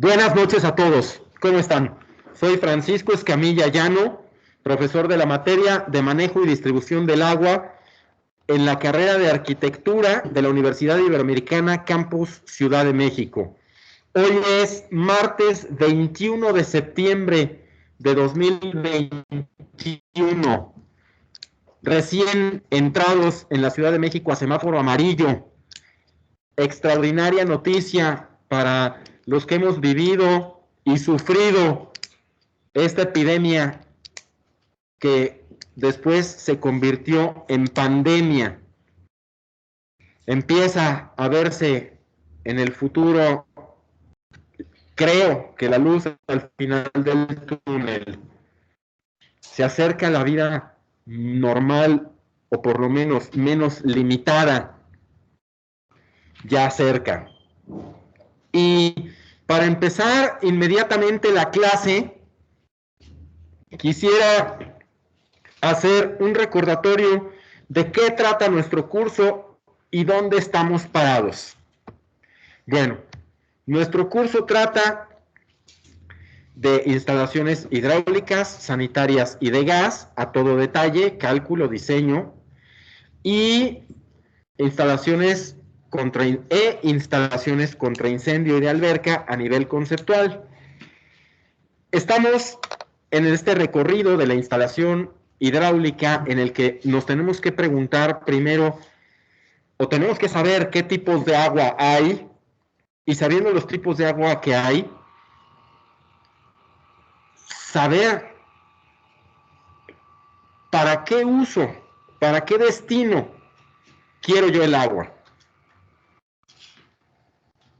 Buenas noches a todos, ¿cómo están? Soy Francisco Escamilla Llano, profesor de la materia de Manejo y Distribución del Agua en la carrera de Arquitectura de la Universidad Iberoamericana, Campus Ciudad de México. Hoy es martes 21 de septiembre de 2021, recién entrados en la Ciudad de México a semáforo amarillo. Extraordinaria noticia para los que hemos vivido y sufrido esta epidemia que después se convirtió en pandemia. Empieza a verse en el futuro, creo que la luz al final del túnel. Se acerca la vida normal, o por lo menos menos limitada, ya cerca. Y para empezar inmediatamente la clase, quisiera hacer un recordatorio de qué trata nuestro curso y dónde estamos parados. Bueno, nuestro curso trata de instalaciones hidráulicas, sanitarias y de gas, a todo detalle, cálculo, diseño, y instalaciones contra incendio y de alberca a nivel conceptual. Estamos en este recorrido de la instalación hidráulica en el que nos tenemos que preguntar primero, o tenemos que saber qué tipos de agua hay, y sabiendo los tipos de agua que hay, saber para qué uso, para qué destino quiero yo el agua.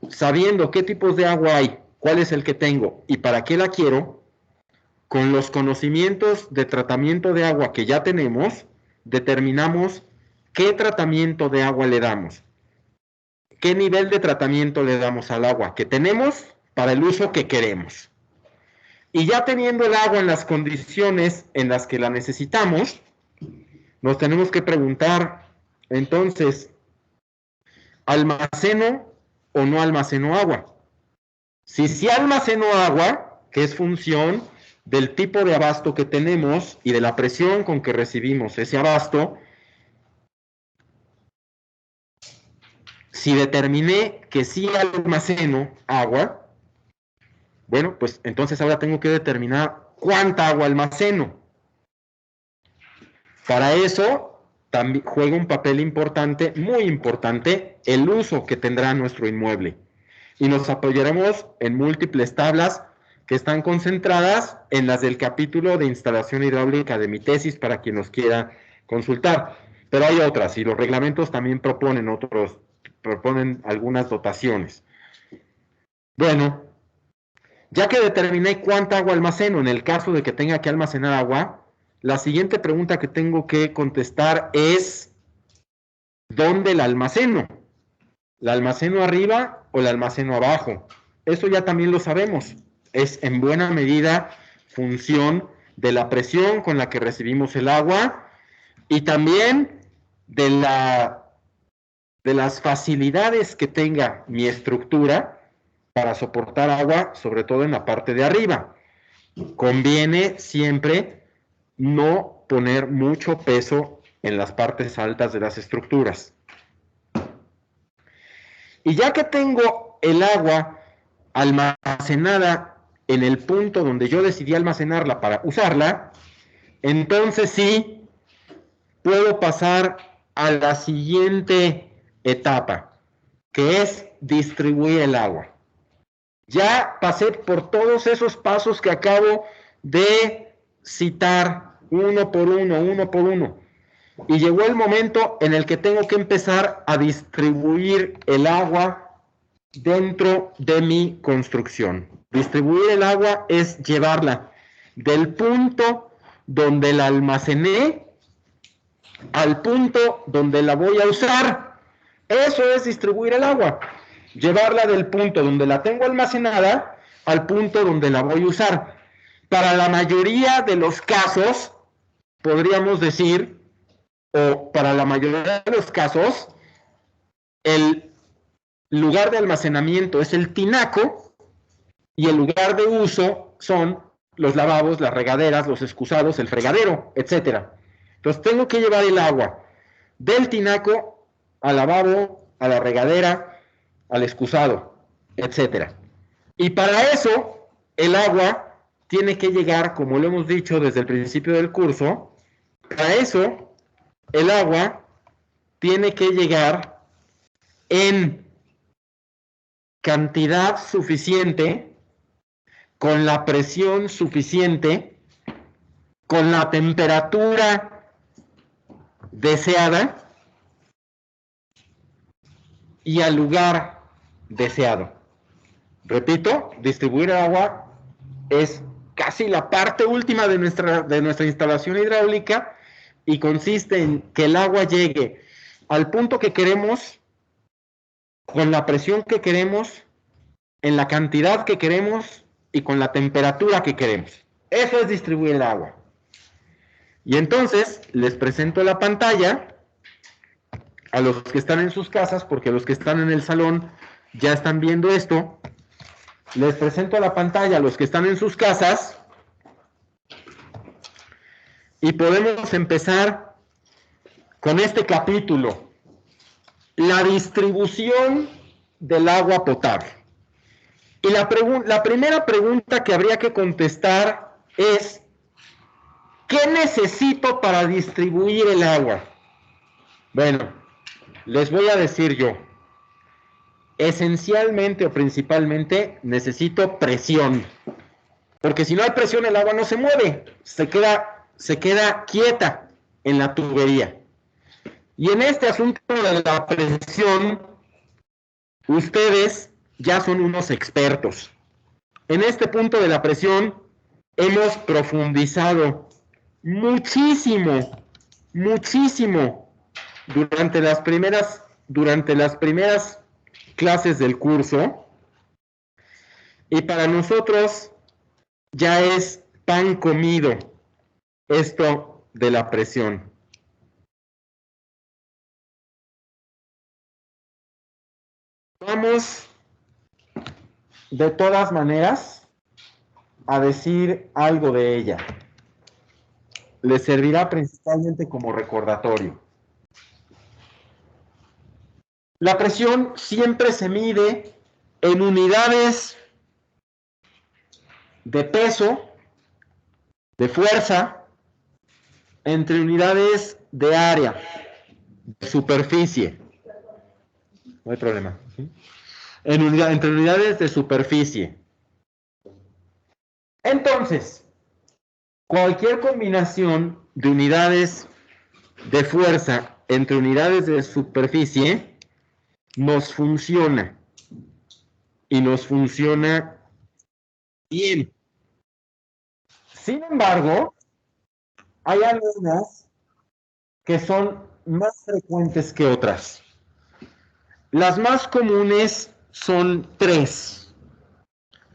Sabiendo qué tipos de agua hay, cuál es el que tengo y para qué la quiero, con los conocimientos de tratamiento de agua que ya tenemos, determinamos qué tratamiento de agua le damos, qué nivel de tratamiento le damos al agua que tenemos para el uso que queremos. Y ya teniendo el agua en las condiciones en las que la necesitamos, nos tenemos que preguntar, entonces, ¿almaceno o no almaceno agua? Si sí almaceno agua, que es función del tipo de abasto que tenemos y de la presión con que recibimos ese abasto, si determiné que sí almaceno agua, bueno, pues entonces ahora tengo que determinar cuánta agua almaceno. Para eso también juega un papel importante, muy importante, el uso que tendrá nuestro inmueble. Y nos apoyaremos en múltiples tablas que están concentradas en las del capítulo de instalación hidráulica de mi tesis para quien nos quiera consultar. Pero hay otras, y los reglamentos también proponen algunas dotaciones. Bueno, ya que determiné cuánta agua almaceno, en el caso de que tenga que almacenar agua, la siguiente pregunta que tengo que contestar es, ¿dónde la almaceno? ¿La almaceno arriba o la almaceno abajo? Eso ya también lo sabemos. Es en buena medida función de la presión con la que recibimos el agua y también de las facilidades que tenga mi estructura para soportar agua, sobre todo en la parte de arriba. Conviene siempre no poner mucho peso en las partes altas de las estructuras. Y ya que tengo el agua almacenada en el punto donde yo decidí almacenarla para usarla, entonces sí puedo pasar a la siguiente etapa, que es distribuir el agua. Ya pasé por todos esos pasos que acabo de citar, uno por uno, y llegó el momento en el que tengo que empezar a distribuir el agua dentro de mi construcción. Distribuir el agua es llevarla del punto donde la almacené al punto donde la voy a usar. Eso es distribuir el agua. Llevarla del punto donde la tengo almacenada al punto donde la voy a usar. Para la mayoría de los casos, podríamos decir, o para la mayoría de los casos, el lugar de almacenamiento es el tinaco y el lugar de uso son los lavabos, las regaderas, los excusados, el fregadero, etc. Entonces tengo que llevar el agua del tinaco al lavabo, a la regadera, al excusado, etc. Y para eso, el agua tiene que llegar, como lo hemos dicho desde el principio del curso, para eso, el agua tiene que llegar en cantidad suficiente, con la presión suficiente, con la temperatura deseada y al lugar deseado. Repito, distribuir el agua es casi la parte última de nuestra instalación hidráulica y consiste en que el agua llegue al punto que queremos, con la presión que queremos, en la cantidad que queremos y con la temperatura que queremos. Eso es distribuir el agua. Y entonces les presento la pantalla a los que están en sus casas, porque los que están en el salón ya están viendo esto. Les presento la pantalla a los que están en sus casas y podemos empezar con este capítulo, la distribución del agua potable. Y la primera pregunta que habría que contestar es, ¿qué necesito para distribuir el agua? Bueno, les voy a decir yo. Esencialmente o principalmente necesito presión. Porque si no hay presión, el agua no se mueve. Se queda quieta en la tubería. Y en este asunto de la presión, ustedes ya son unos expertos. En este punto de la presión hemos profundizado muchísimo durante las primeras clases del curso, y para nosotros ya es pan comido esto de la presión. Vamos de todas maneras a decir algo de ella. Les servirá principalmente como recordatorio. La presión siempre se mide en unidades de peso, de fuerza, entre unidades de área, de superficie. No hay problema. Entre unidades de superficie. Entonces, cualquier combinación de unidades de fuerza entre unidades de superficie nos funciona. Y nos funciona bien. Sin embargo, hay algunas que son más frecuentes que otras. Las más comunes son 3.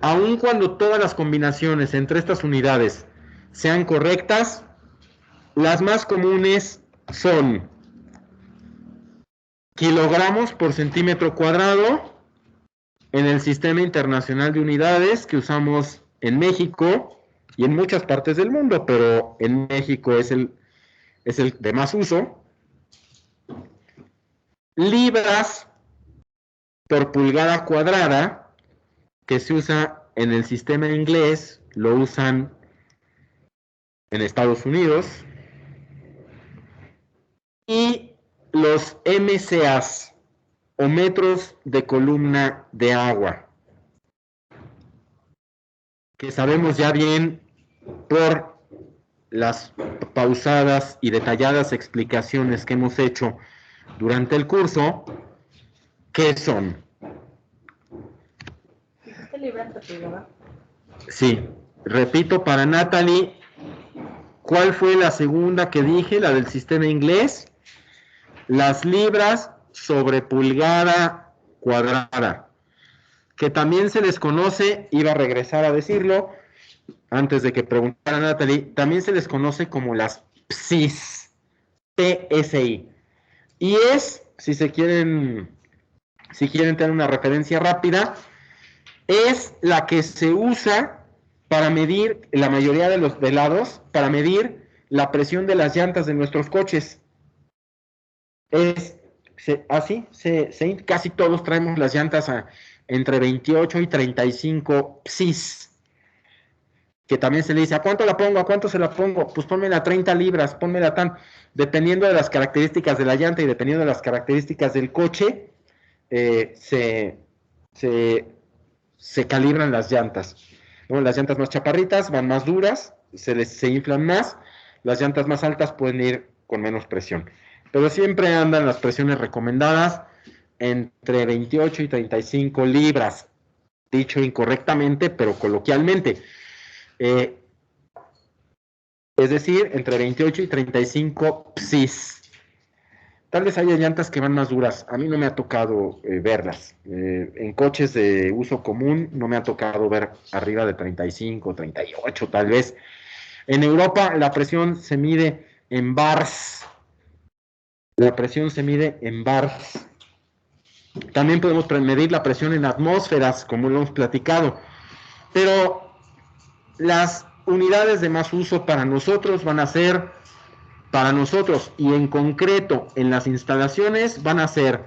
Aun cuando todas las combinaciones entre estas unidades sean correctas, las más comunes son kilogramos por centímetro cuadrado en el Sistema Internacional de Unidades que usamos en México y en muchas partes del mundo, pero en México es el de más uso. Libras por pulgada cuadrada, que se usa en el sistema inglés, lo usan en Estados Unidos. Y los MCAs, o metros de columna de agua, que sabemos ya bien por las pausadas y detalladas explicaciones que hemos hecho durante el curso, ¿qué son? Sí, repito para Natalie, ¿cuál fue la segunda que dije? La del sistema inglés. Las libras sobre pulgada cuadrada, que también se les conoce, iba a regresar a decirlo, antes de que preguntara Natalie, también se les conoce como las PSI, PSI. Y es, si quieren tener una referencia rápida, es la que se usa para medir, la mayoría de los velados, para medir la presión de las llantas de nuestros coches. Casi todos traemos las llantas entre 28 y 35 psis, que también se le dice, ¿a cuánto la pongo? ¿A cuánto se la pongo? Pues pónmela 30 libras, pónmela tan, dependiendo de las características de la llanta y dependiendo de las características del coche, se calibran las llantas, ¿no? Las llantas más chaparritas van más duras, se inflan más, las llantas más altas pueden ir con menos presión, pero siempre andan las presiones recomendadas entre 28 y 35 libras, dicho incorrectamente, pero coloquialmente. Es decir, entre 28 y 35 psis. Tal vez haya llantas que van más duras. A mí no me ha tocado verlas. En coches de uso común no me ha tocado ver arriba de 35, 38 tal vez. En Europa la presión se mide en bars. La presión se mide en bars. También podemos medir la presión en atmósferas, como lo hemos platicado. Pero las unidades de más uso para nosotros van a ser, para nosotros y en concreto en las instalaciones, van a ser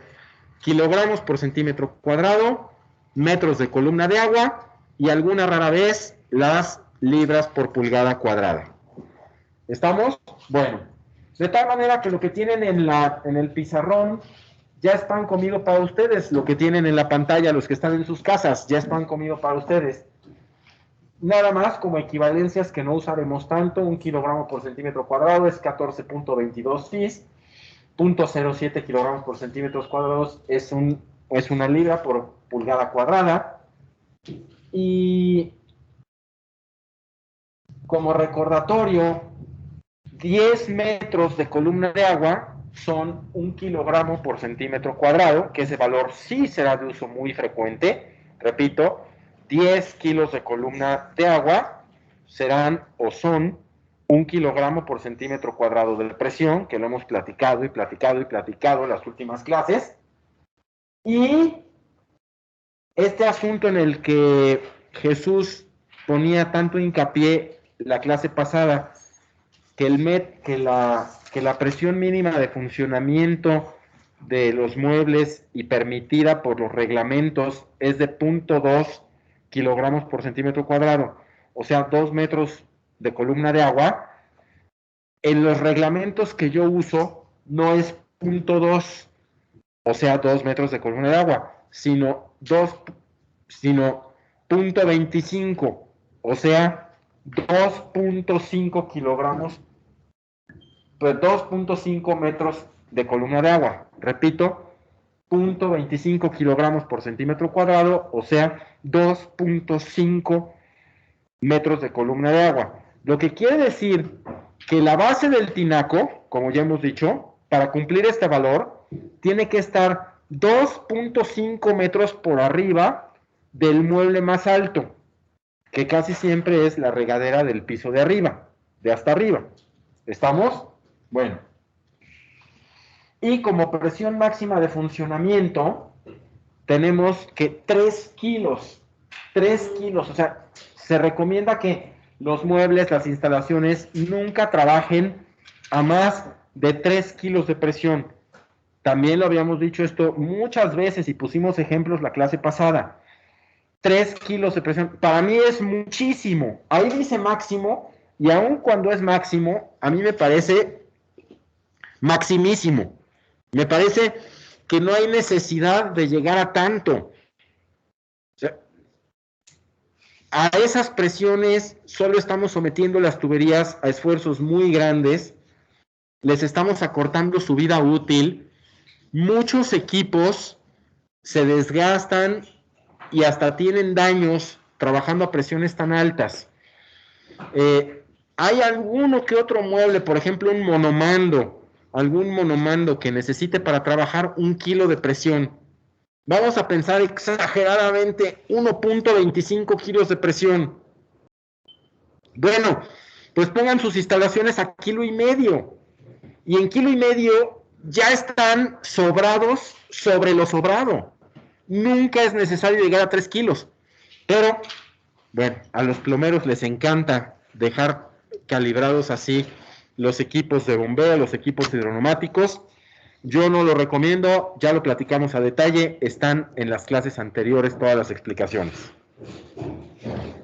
kilogramos por centímetro cuadrado, metros de columna de agua y alguna rara vez las libras por pulgada cuadrada. ¿Estamos? Bueno, de tal manera que lo que tienen en el pizarrón ya es pan comido para ustedes, lo que tienen en la pantalla, los que están en sus casas, ya es pan comido para ustedes. Nada más como equivalencias que no usaremos tanto, 1 kilogramo por centímetro cuadrado es 14.22 fis, 0.07 kilogramos por centímetros cuadrados es una libra por pulgada cuadrada. Y como recordatorio, 10 metros de columna de agua son 1 kilogramo por centímetro cuadrado, que ese valor sí será de uso muy frecuente. Repito, 10 kilos de columna de agua serán o son 1 kilogramo por centímetro cuadrado de presión, que lo hemos platicado y platicado y platicado en las últimas clases. Y este asunto en el que Jesús ponía tanto hincapié la clase pasada, que la presión mínima de funcionamiento de los muebles y permitida por los reglamentos es de 0.2 kilogramos por centímetro cuadrado, o sea, 2 metros de columna de agua. En los reglamentos que yo uso no es 0.2, o sea, 2 metros de columna de agua, sino 0.25, o sea, 2.5 kilogramos, pues 2.5 metros de columna de agua. Repito, 0.25 kilogramos por centímetro cuadrado, o sea, 2.5 metros de columna de agua. Lo que quiere decir que la base del tinaco, como ya hemos dicho, para cumplir este valor, tiene que estar 2.5 metros por arriba del mueble más alto, que casi siempre es la regadera del piso de arriba, de hasta arriba. ¿Estamos? Bueno. Y como presión máxima de funcionamiento, tenemos que 3 kilos, o sea, se recomienda que los muebles, las instalaciones, nunca trabajen a más de 3 kilos de presión. También lo habíamos dicho esto muchas veces y pusimos ejemplos la clase pasada. 3 kilos de presión, para mí es muchísimo. Ahí dice máximo, y aun cuando es máximo, a mí me parece maximísimo. Me parece que no hay necesidad de llegar a tanto. O sea, a esas presiones solo estamos sometiendo las tuberías a esfuerzos muy grandes, les estamos acortando su vida útil, muchos equipos se desgastan y hasta tienen daños trabajando a presiones tan altas. Hay alguno que otro mueble, por ejemplo un monomando, algún monomando que necesite para trabajar 1 kilo de presión. Vamos a pensar exageradamente 1.25 kilos de presión. Bueno, pues pongan sus instalaciones a 1,5 kilos. Y en 1,5 kilos ya están sobrados sobre lo sobrado. Nunca es necesario llegar a 3 kilos. Pero, bueno, a los plomeros les encanta dejar calibrados así los equipos de bombeo, los equipos hidroneumáticos. Yo no lo recomiendo, ya lo platicamos a detalle, están en las clases anteriores todas las explicaciones.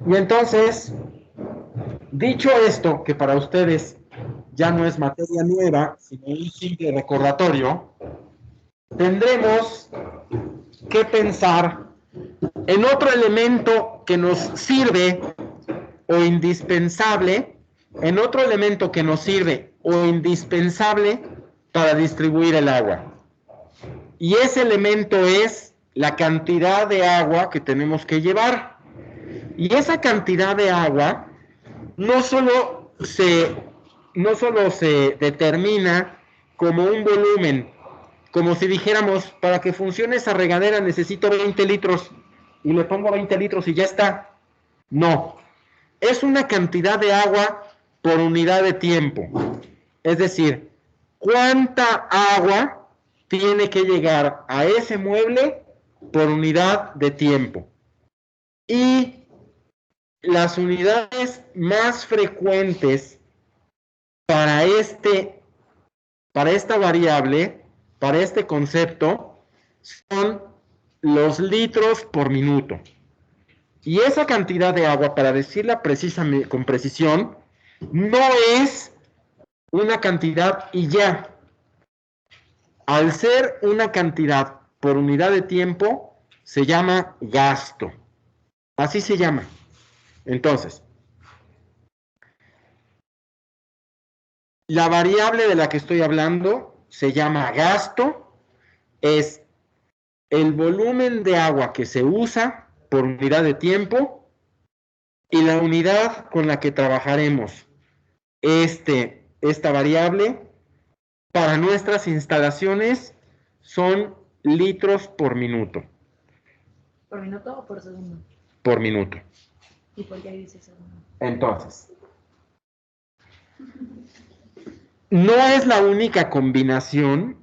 Y entonces, dicho esto, que para ustedes ya no es materia nueva, sino un simple recordatorio, tendremos que pensar en otro elemento que nos sirve o indispensable, en otro elemento que nos sirve o indispensable para distribuir el agua. Y ese elemento es la cantidad de agua que tenemos que llevar. Y esa cantidad de agua no solo se determina como un volumen, como si dijéramos, para que funcione esa regadera necesito 20 litros y le pongo 20 litros y ya está. No, es una cantidad de agua por unidad de tiempo. Es decir, ¿cuánta agua tiene que llegar a ese mueble por unidad de tiempo? Y las unidades más frecuentes para esta variable, para este concepto, son los litros por minuto. Y esa cantidad de agua, para decirla con precisión, no es una cantidad y ya. Al ser una cantidad por unidad de tiempo, se llama gasto. Así se llama. Entonces, la variable de la que estoy hablando se llama gasto, es el volumen de agua que se usa por unidad de tiempo y la unidad con la que trabajaremos esta variable para nuestras instalaciones son litros por minuto. ¿Por minuto o por segundo? Por minuto. ¿Y por qué dice segundo? Entonces, no es la única combinación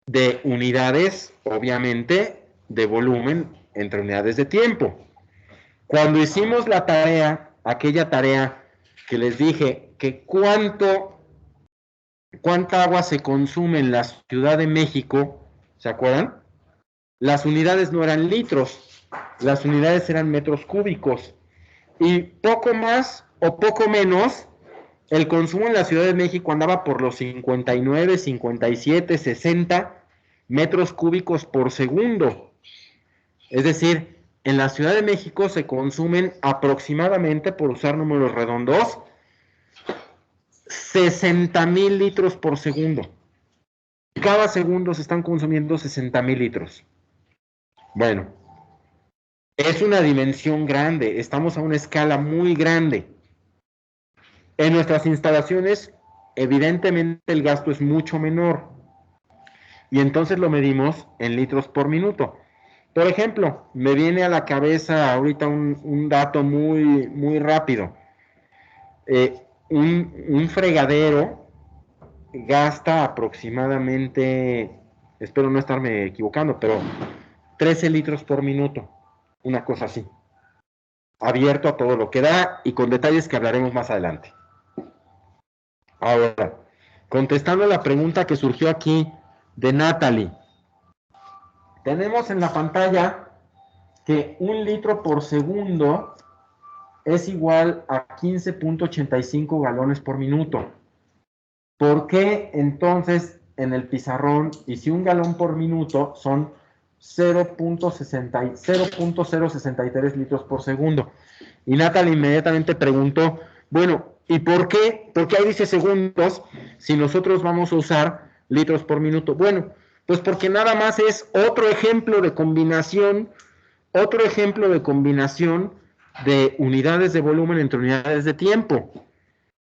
de unidades, obviamente, de volumen entre unidades de tiempo. Cuando hicimos la tarea, aquella tarea que les dije que cuánta agua se consume en la Ciudad de México, ¿se acuerdan? Las unidades no eran litros, las unidades eran metros cúbicos. Y poco más o poco menos, el consumo en la Ciudad de México andaba por los 59, 57, 60 metros cúbicos por segundo. Es decir, en la Ciudad de México se consumen aproximadamente, por usar números redondos, 60,000 litros por segundo. Cada segundo se están consumiendo 60,000 litros. Bueno, es una dimensión grande, estamos a una escala muy grande. En nuestras instalaciones, evidentemente el gasto es mucho menor. Y entonces lo medimos en litros por minuto. Por ejemplo, me viene a la cabeza ahorita un dato muy, muy rápido. Un fregadero gasta aproximadamente, espero no estarme equivocando, pero 13 litros por minuto, una cosa así. Abierto a todo lo que da y con detalles que hablaremos más adelante. Ahora, contestando la pregunta que surgió aquí de Natalie, tenemos en la pantalla que 1 litro por segundo es igual a 15.85 galones por minuto. ¿Por qué entonces en el pizarrón, y si 1 galón por minuto son 0.063 litros por segundo? Y Natalie inmediatamente preguntó, bueno, ¿y por qué? ¿Por qué ahí dice segundos si nosotros vamos a usar litros por minuto? Bueno, pues porque nada más es otro ejemplo de combinación de unidades de volumen entre unidades de tiempo.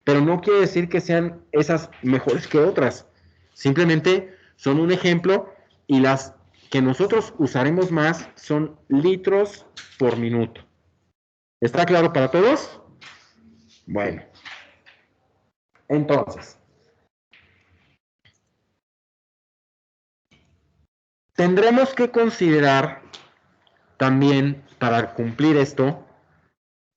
Pero no quiere decir que sean esas mejores que otras. Simplemente son un ejemplo y las que nosotros usaremos más son litros por minuto. ¿Está claro para todos? Bueno. Entonces, tendremos que considerar también, para cumplir esto,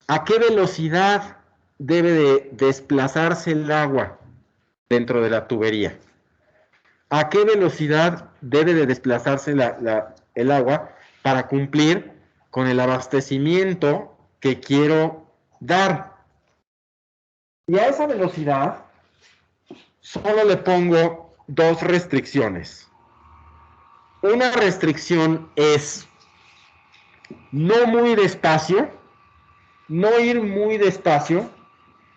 a qué velocidad debe de desplazarse el agua dentro de la tubería. A qué velocidad debe de desplazarse el agua para cumplir con el abastecimiento que quiero dar. Y a esa velocidad solo le pongo dos restricciones. Una restricción es no muy despacio, no ir muy despacio,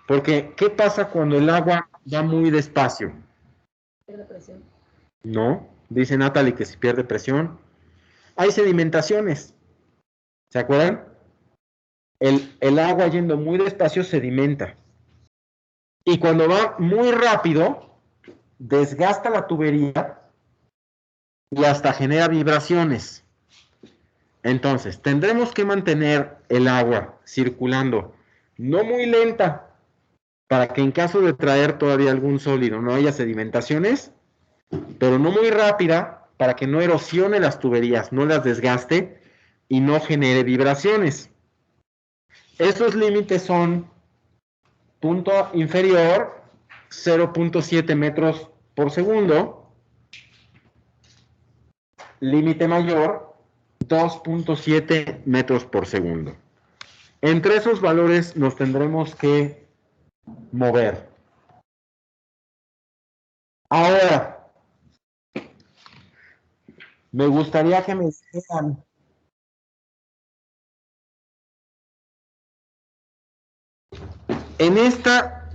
porque ¿qué pasa cuando el agua va muy despacio? Pierde presión. No, dice Natalie que si pierde presión. Hay sedimentaciones, ¿se acuerdan? El agua yendo muy despacio sedimenta. Y cuando va muy rápido, desgasta la tubería y hasta genera vibraciones. Entonces, tendremos que mantener el agua circulando no muy lenta para que en caso de traer todavía algún sólido no haya sedimentaciones, pero no muy rápida para que no erosione las tuberías, no las desgaste y no genere vibraciones. Estos límites son punto inferior 0.7 metros por segundo, límite mayor 2.7 metros por segundo. Entre esos valores nos tendremos que mover. Ahora, me gustaría que me dijeran en esta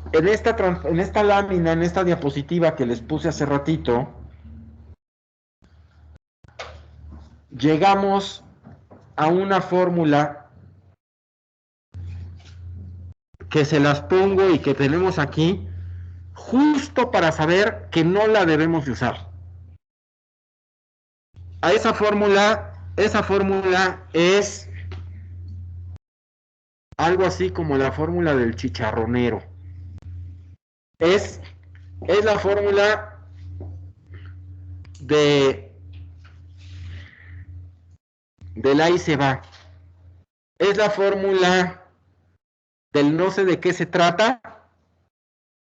lámina, en esta diapositiva que les puse hace ratito, llegamos a una fórmula que se las pongo y que tenemos aquí, justo para saber que no la debemos de usar. A esa fórmula es algo así como la fórmula del chicharronero. Es la fórmula del ahí se va. Es la fórmula del no sé de qué se trata,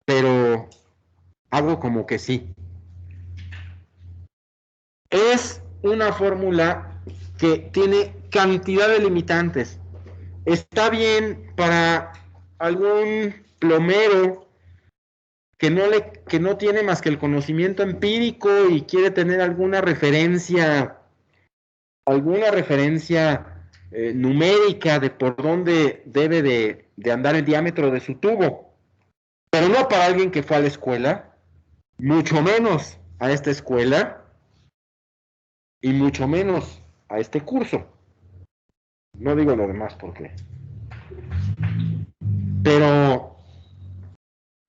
pero hago como que sí. Es una fórmula que tiene cantidad de limitantes. Está bien para algún plomero que no tiene más que el conocimiento empírico y quiere tener alguna referencia numérica de por dónde debe de andar el diámetro de su tubo. Pero no para alguien que fue a la escuela, mucho menos a esta escuela y mucho menos a este curso. No digo lo demás porque... Pero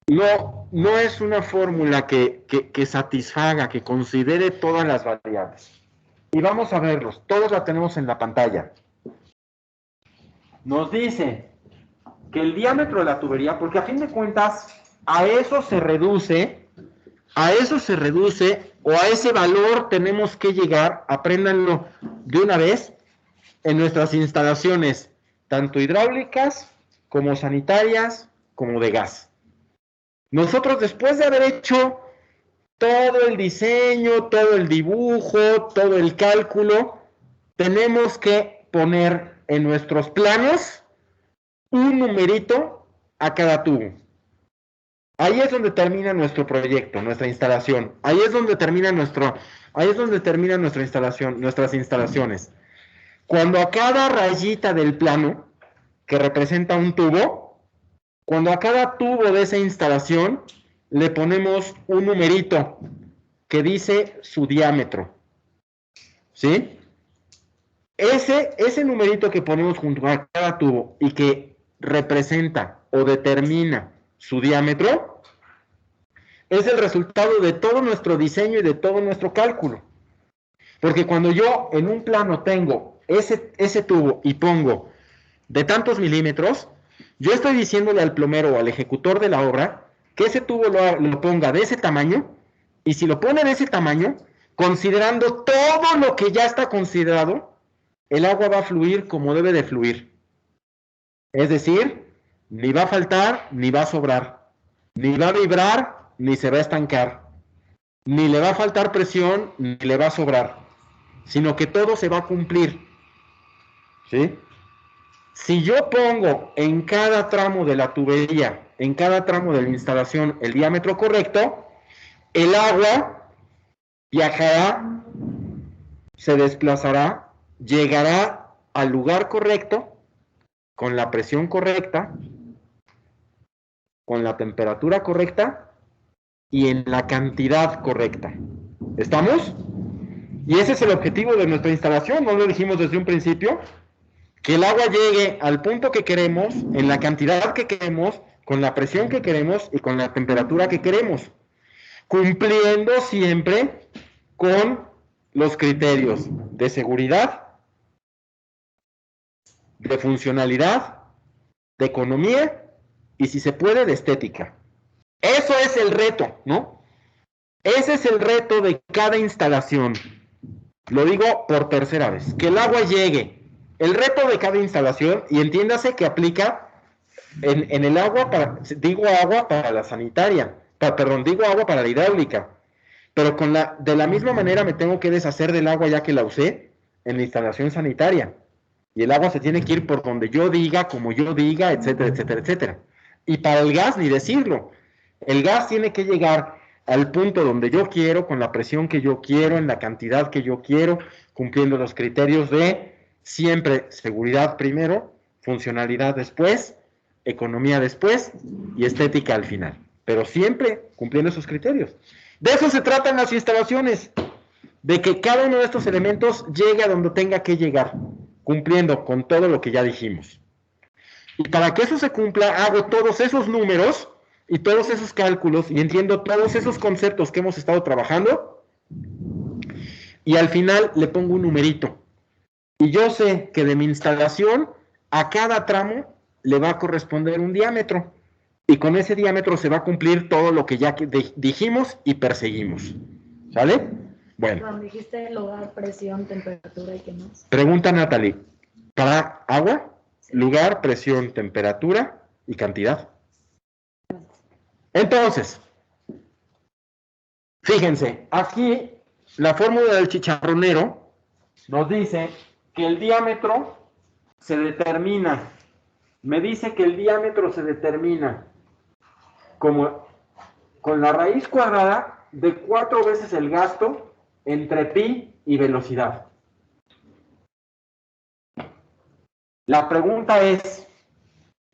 no es una fórmula que satisfaga, que considere todas las variables. Y vamos a verlos, todos la tenemos en la pantalla. Nos dice que el diámetro de la tubería, porque a fin de cuentas a eso se reduce, o a ese valor tenemos que llegar, apréndanlo de una vez, en nuestras instalaciones, tanto hidráulicas, como sanitarias, como de gas. Nosotros, después de haber hecho todo el diseño, todo el dibujo, todo el cálculo, tenemos que poner en nuestros planos un numerito a cada tubo. Ahí es donde termina nuestro proyecto, nuestra instalación. Ahí es donde termina nuestra instalación, nuestras instalaciones. Cuando a cada rayita del plano, que representa un tubo, cuando a cada tubo de esa instalación le ponemos un numerito que dice su diámetro. ¿Sí? Ese numerito que ponemos junto a cada tubo y que representa o determina su diámetro, es el resultado de todo nuestro diseño y de todo nuestro cálculo. Porque cuando yo en un plano tengo ese tubo y pongo de tantos milímetros, yo estoy diciéndole al plomero o al ejecutor de la obra que ese tubo lo ponga de ese tamaño, y si lo pone de ese tamaño, considerando todo lo que ya está considerado, el agua va a fluir como debe de fluir. Es decir, ni va a faltar, ni va a sobrar, ni va a vibrar, ni se va a estancar, ni le va a faltar presión, ni le va a sobrar, sino que todo se va a cumplir. ¿Sí? Si yo pongo en cada tramo de la tubería, en cada tramo de la instalación, el diámetro correcto, el agua viajará, se desplazará, llegará al lugar correcto, con la presión correcta, con la temperatura correcta y en la cantidad correcta. ¿Estamos? Y ese es el objetivo de nuestra instalación, ¿no lo dijimos desde un principio? Que el agua llegue al punto que queremos, en la cantidad que queremos, con la presión que queremos y con la temperatura que queremos, cumpliendo siempre con los criterios de seguridad, de funcionalidad, de economía y, si se puede, de estética. Eso es el reto, ¿no? Ese es el reto de cada instalación. Lo digo por tercera vez, que el agua llegue. El reto de cada instalación, y entiéndase que aplica en el agua, digo agua para la sanitaria, digo agua para la hidráulica, pero de la misma manera me tengo que deshacer del agua ya que la usé en la instalación sanitaria. Y el agua se tiene que ir por donde yo diga, como yo diga, etcétera, etcétera, etcétera. Y para el gas, ni decirlo. El gas tiene que llegar al punto donde yo quiero, con la presión que yo quiero, en la cantidad que yo quiero, cumpliendo los criterios de siempre seguridad primero, funcionalidad después, economía después y estética al final. Pero siempre cumpliendo esos criterios. De eso se tratan las instalaciones, de que cada uno de estos elementos llegue a donde tenga que llegar, cumpliendo con todo lo que ya dijimos. Y para que eso se cumpla, hago todos esos números y todos esos cálculos y entiendo todos esos conceptos que hemos estado trabajando y al final le pongo un numerito. Y yo sé que de mi instalación a cada tramo le va a corresponder un diámetro y con ese diámetro se va a cumplir todo lo que ya dijimos y perseguimos. ¿Sale? Bueno. Cuando dijiste lugar, presión, temperatura y qué más. Pregunta Natalie. ¿Para agua? Lugar, presión, temperatura y cantidad. Entonces, fíjense, aquí la fórmula del chicharronero nos dice que el diámetro se determina, me dice que el diámetro se determina como con la raíz cuadrada de 4 veces el gasto entre pi y velocidad. La pregunta es,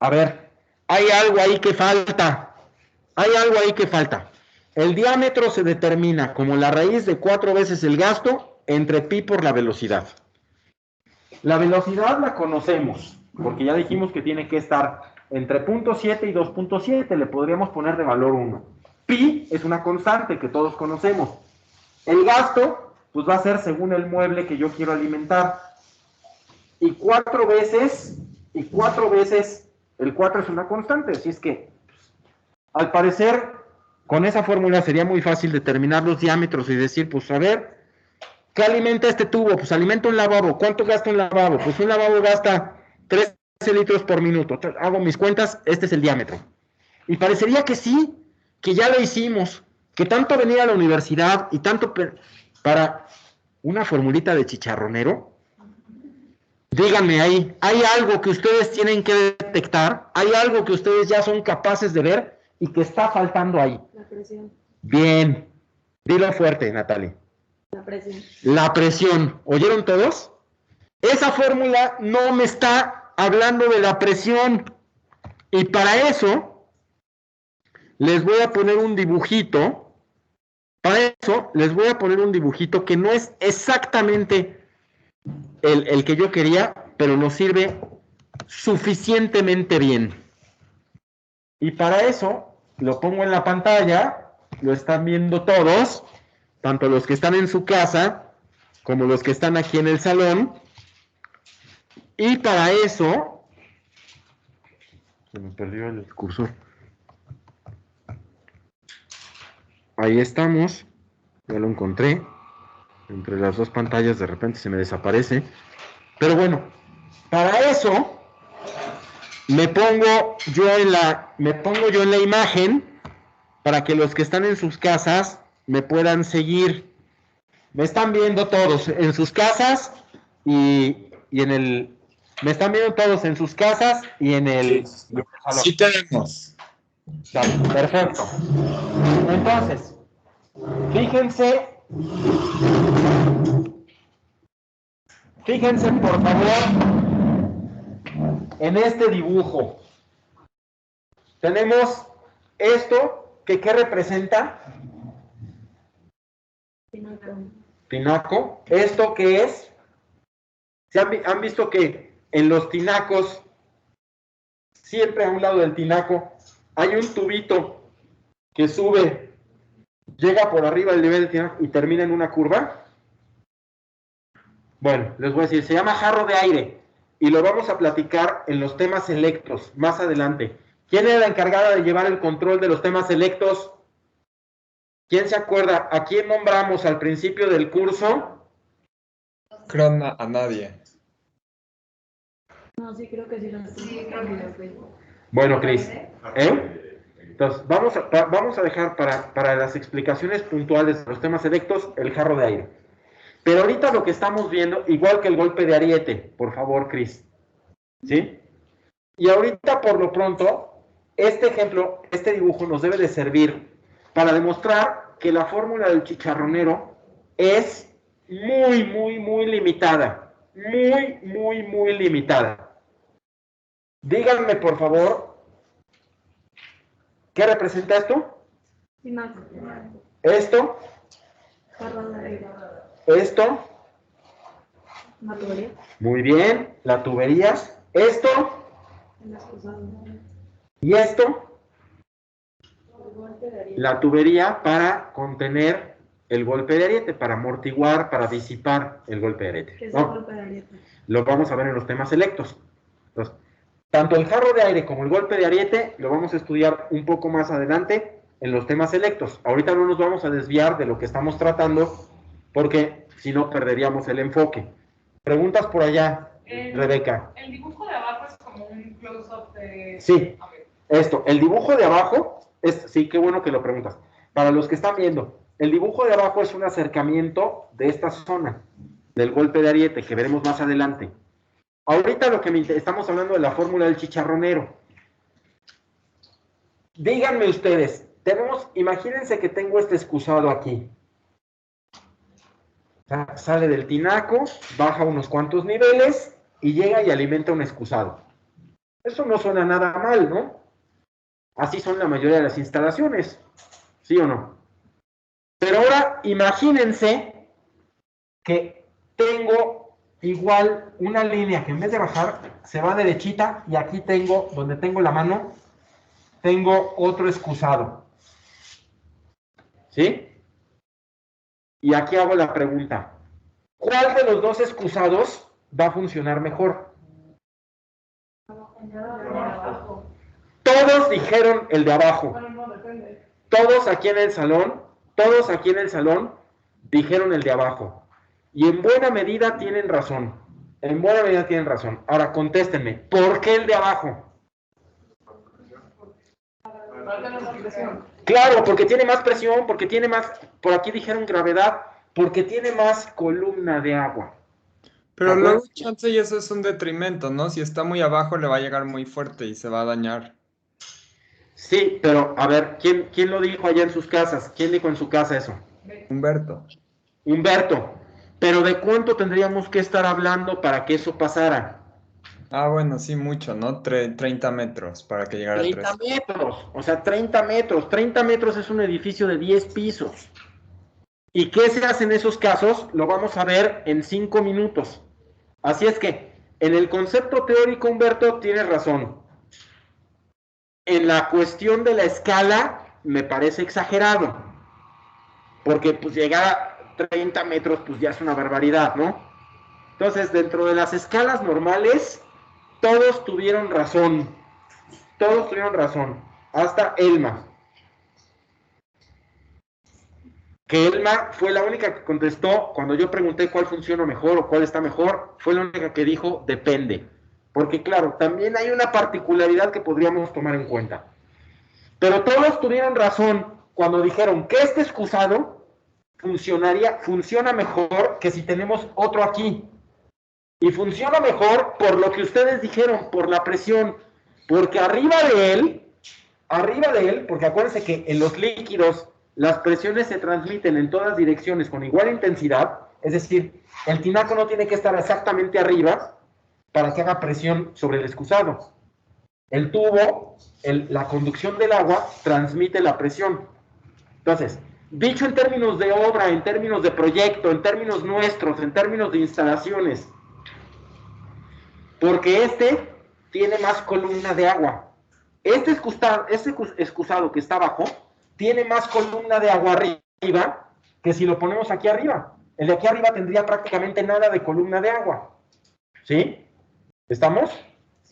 a ver, hay algo ahí que falta. Hay algo ahí que falta. El diámetro se determina como la raíz de 4 veces el gasto entre pi por la velocidad. La velocidad la conocemos, porque ya dijimos que tiene que estar entre 0.7 y 2.7, le podríamos poner de valor 1. Pi es una constante que todos conocemos. El gasto, pues va a ser según el mueble que yo quiero alimentar. Y 4 veces, el 4 es una constante, así es que, al parecer, con esa fórmula sería muy fácil determinar los diámetros y decir, pues a ver, ¿qué alimenta este tubo? Pues alimenta un lavabo. ¿Cuánto gasta un lavabo? Pues un lavabo gasta 13 litros por minuto. Hago mis cuentas, este es el diámetro. Y parecería que sí, que ya lo hicimos, que tanto venir a la universidad y tanto para una formulita de chicharronero. Díganme ahí, ¿hay algo que ustedes tienen que detectar? ¿Hay algo que ustedes ya son capaces de ver y que está faltando ahí? La presión. Bien, dilo fuerte, Natalie. La presión. La presión, ¿oyeron todos? Esa fórmula no me está hablando de la presión. Y para eso, les voy a poner un dibujito. Para eso, les voy a poner un dibujito que no es exactamente el que yo quería, pero nos sirve suficientemente bien. Y para eso, lo pongo en la pantalla, lo están viendo todos, tanto los que están en su casa, como los que están aquí en el salón. Y para eso, se me perdió el cursor. Ahí estamos, ya lo encontré. Entre las dos pantallas de repente se me desaparece. Pero bueno, para eso me pongo yo en la imagen para que los que están en sus casas me puedan seguir. Me están viendo todos en sus casas y en el... Me están viendo todos en sus casas y en el salón. Sí tenemos. Dale, perfecto. Entonces, fíjense por favor en este dibujo. Tenemos esto, que ¿qué representa? Tinaco. ¿Esto qué es? ¿Han visto que en los tinacos, siempre a un lado del tinaco, hay un tubito que sube, llega por arriba del nivel del tinaco y termina en una curva? Bueno, les voy a decir, se llama jarro de aire y lo vamos a platicar en los temas selectos más adelante. ¿Quién era la encargada de llevar el control de los temas selectos? ¿Quién se acuerda? ¿A quién nombramos al principio del curso? Creo a nadie. No, sí, creo que sí. Sí, creo que sí. Bueno, Cris, entonces vamos a dejar para las explicaciones puntuales de los temas selectos el jarro de aire. Pero ahorita lo que estamos viendo, igual que el golpe de ariete, por favor, Cris, ¿sí? Y ahorita, por lo pronto, este ejemplo, este dibujo nos debe de servir para demostrar que la fórmula del chicharronero es muy, muy, muy limitada. Muy, muy, muy limitada. Díganme, por favor, ¿qué representa esto? Tinaco. Esto, Jarro de aire. esto, Una tubería. muy bien, la tubería, esto El excusado. y esto, El golpe de ariete. la tubería para contener el golpe de ariete, para amortiguar, para disipar el golpe de ariete. ¿Qué es ¿no? el golpe de ariete? Lo vamos a ver en los temas selectos. Entonces, tanto el jarro de aire como el golpe de ariete lo vamos a estudiar un poco más adelante en los temas selectos. Ahorita no nos vamos a desviar de lo que estamos tratando porque si no perderíamos el enfoque. Preguntas por allá, Rebeca. El dibujo de abajo es como un close-up de... Sí, esto, el dibujo de abajo, sí, qué bueno que lo preguntas. Para los que están viendo, el dibujo de abajo es un acercamiento de esta zona, del golpe de ariete, que veremos más adelante. Ahorita estamos hablando de la fórmula del chicharronero. Díganme ustedes, imagínense que tengo este excusado aquí. Sale del tinaco, baja unos cuantos niveles y llega y alimenta un excusado. Eso no suena nada mal, ¿no? Así son la mayoría de las instalaciones, ¿sí o no? Pero ahora imagínense que tengo igual una línea que en vez de bajar se va derechita y aquí tengo, donde tengo la mano, tengo otro excusado. ¿Sí? Y aquí hago la pregunta. ¿Cuál de los dos excusados va a funcionar mejor? Todos dijeron el de abajo. Bueno, no, depende. Todos aquí en el salón dijeron el de abajo. Y en buena medida tienen razón. En buena medida tienen razón. Ahora contéstenme, ¿por qué el de abajo? Claro, porque tiene más presión, porque tiene más, por aquí dijeron gravedad, porque tiene más columna de agua. Pero luego, chance, y eso es un detrimento, ¿no? Si está muy abajo, le va a llegar muy fuerte y se va a dañar. Sí, pero a ver, ¿quién lo dijo allá en sus casas? ¿Quién dijo en su casa eso? Humberto. Humberto. Pero ¿de cuánto tendríamos que estar hablando para que eso pasara? Ah, bueno, sí, mucho, ¿no? 30 metros para que llegara a 30 3. metros, o sea, 30 metros. 30 metros es un edificio de 10 pisos. ¿Y qué se hace en esos casos? Lo vamos a ver en 5 minutos. Así es que, en el concepto teórico, Humberto, tienes razón. En la cuestión de la escala, me parece exagerado. Porque, pues, llegar a 30 metros, pues, ya es una barbaridad, ¿no? Entonces, dentro de las escalas normales, todos tuvieron razón. Todos tuvieron razón. Hasta Elma. que Elma fue la única que contestó cuando yo pregunté cuál funciona mejor o cuál está mejor, fue la única que dijo depende. Porque claro, también hay una particularidad que podríamos tomar en cuenta. Pero todos tuvieron razón cuando dijeron que este excusado funciona mejor que si tenemos otro aquí. Y funciona mejor por lo que ustedes dijeron, por la presión. Porque arriba de él, porque acuérdense que en los líquidos las presiones se transmiten en todas direcciones con igual intensidad, es decir, el tinaco no tiene que estar exactamente arriba para que haga presión sobre el excusado. El tubo, la conducción del agua, transmite la presión. Entonces, dicho en términos de obra, en términos de proyecto, en términos nuestros, en términos de instalaciones, porque este tiene más columna de agua. Este excusado que está abajo tiene más columna de agua arriba que si lo ponemos aquí arriba. El de aquí arriba tendría prácticamente nada de columna de agua. ¿Sí? ¿Estamos?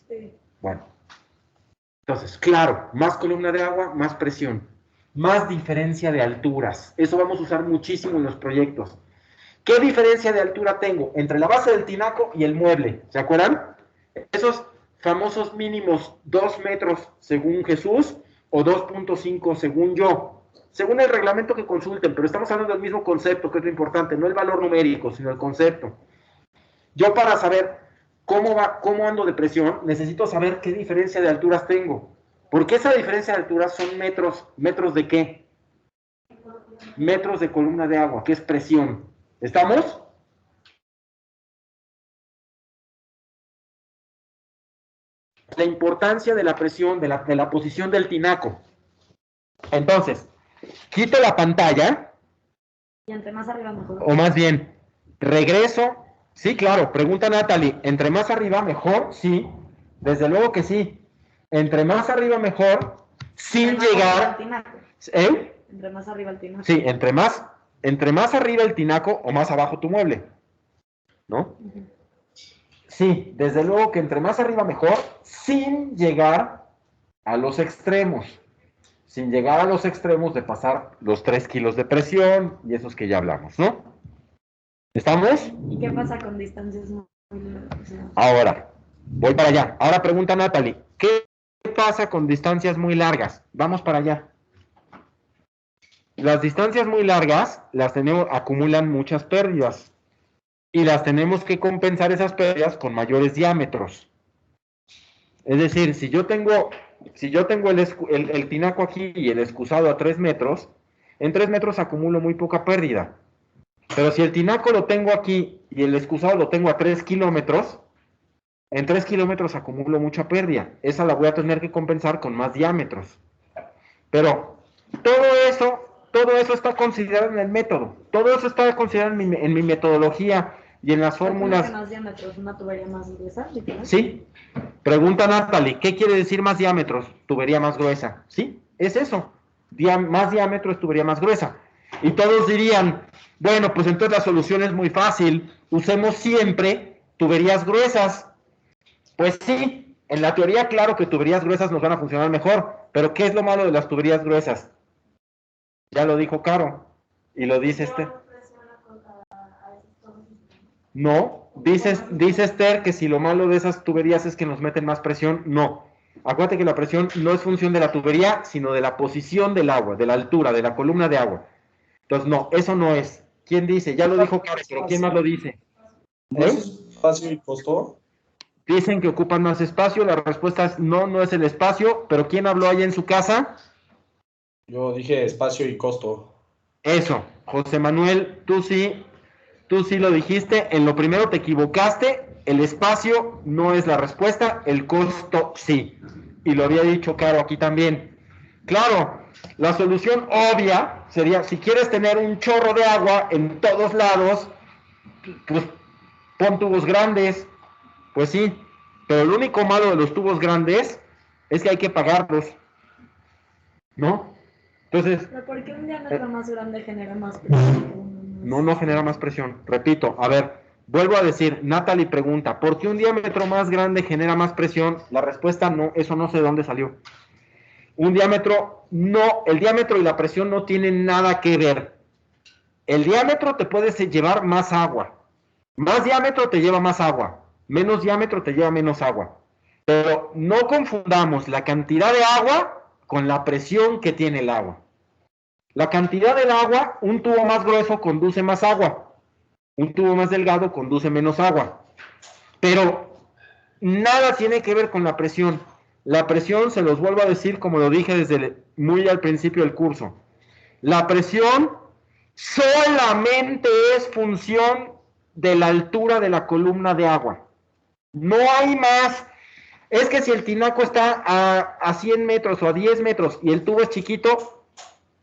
Sí. Bueno. Entonces, claro, más columna de agua, más presión. Más diferencia de alturas. Eso vamos a usar muchísimo en los proyectos. ¿Qué diferencia de altura tengo entre la base del tinaco y el mueble? ¿Se acuerdan? Esos famosos mínimos 2 metros según Jesús o 2.5 según yo. Según el reglamento que consulten, pero estamos hablando del mismo concepto, que es lo importante, no el valor numérico, sino el concepto. Yo para saber cómo ando de presión, necesito saber qué diferencia de alturas tengo. Porque esa diferencia de alturas son metros. ¿Metros de qué? Metros de columna de agua, que es presión. ¿Estamos? La importancia de la presión, de la posición del tinaco. Entonces, quito la pantalla. Y entre más arriba mejor. O más bien, regreso. Sí, claro, pregunta Natalie, ¿entre más arriba mejor? Sí, desde luego que sí. Entre más arriba mejor, sin llegar... ¿Eh? Entre más arriba el tinaco. Sí, entre más arriba el tinaco o más abajo tu mueble. ¿No? Sí, desde luego que entre más arriba mejor, sin llegar a los extremos. Sin llegar a los extremos de pasar los 3 kilos de presión y esos que ya hablamos, ¿no? ¿Estamos? ¿Y qué pasa con distancias muy largas? Ahora, voy para allá. Ahora pregunta Natalie, ¿qué pasa con distancias muy largas? Vamos para allá. Las distancias muy largas acumulan muchas pérdidas y las tenemos que compensar esas pérdidas con mayores diámetros. Es decir, si yo tengo el tinaco aquí y el excusado a 3 metros, en 3 metros acumulo muy poca pérdida. Pero si el tinaco lo tengo aquí y el excusado lo tengo a 3 kilómetros, en 3 kilómetros acumulo mucha pérdida. Esa la voy a tener que compensar con más diámetros. Pero todo eso está considerado en el método. Todo eso está considerado en mi metodología y en las fórmulas. ¿Más diámetros? ¿Una tubería más gruesa? Sí. Pregunta Natalie, ¿qué quiere decir más diámetros? Tubería más gruesa. Sí, es eso. Más diámetro es tubería más gruesa. Y todos dirían, bueno, pues entonces la solución es muy fácil. Usemos siempre tuberías gruesas. Pues sí, en la teoría claro que tuberías gruesas nos van a funcionar mejor. Pero ¿qué es lo malo de las tuberías gruesas? Ya lo dijo Caro. Y lo dice Esther. No, dice Esther que si lo malo de esas tuberías es que nos meten más presión, no. Acuérdate que la presión no es función de la tubería, sino de la posición del agua, de la altura, de la columna de agua. Entonces, no, eso no es. ¿Quién dice? Ya lo dijo Caro, pero ¿quién más lo dice? ¿No es espacio y costo? Dicen que ocupan más espacio, la respuesta es no, no es el espacio, pero ¿quién habló allá en su casa? Yo dije espacio y costo. Eso, José Manuel, tú sí lo dijiste, en lo primero te equivocaste, el espacio no es la respuesta, el costo sí. Y lo había dicho Caro aquí también. Claro, la solución obvia sería, si quieres tener un chorro de agua en todos lados, pues pon tubos grandes, pues sí, pero lo único malo de los tubos grandes es que hay que pagarlos, ¿no? Entonces... ¿Pero por qué un diámetro más grande genera más presión? No genera más presión. Repito, a ver, vuelvo a decir, Natalie pregunta, ¿por qué un diámetro más grande genera más presión? La respuesta no, eso no sé de dónde salió. Un diámetro, no, el diámetro y la presión no tienen nada que ver. el diámetro te puede llevar más agua. Más diámetro te lleva más agua. Menos diámetro te lleva menos agua. Pero no confundamos la cantidad de agua con la presión que tiene el agua. La cantidad del agua, un tubo más grueso conduce más agua. Un tubo más delgado conduce menos agua. Pero nada tiene que ver con la presión. La presión, se los vuelvo a decir como lo dije desde muy al principio del curso. La presión solamente es función de la altura de la columna de agua. No hay más. Es que si el tinaco está a 100 metros o a 10 metros y el tubo es chiquito,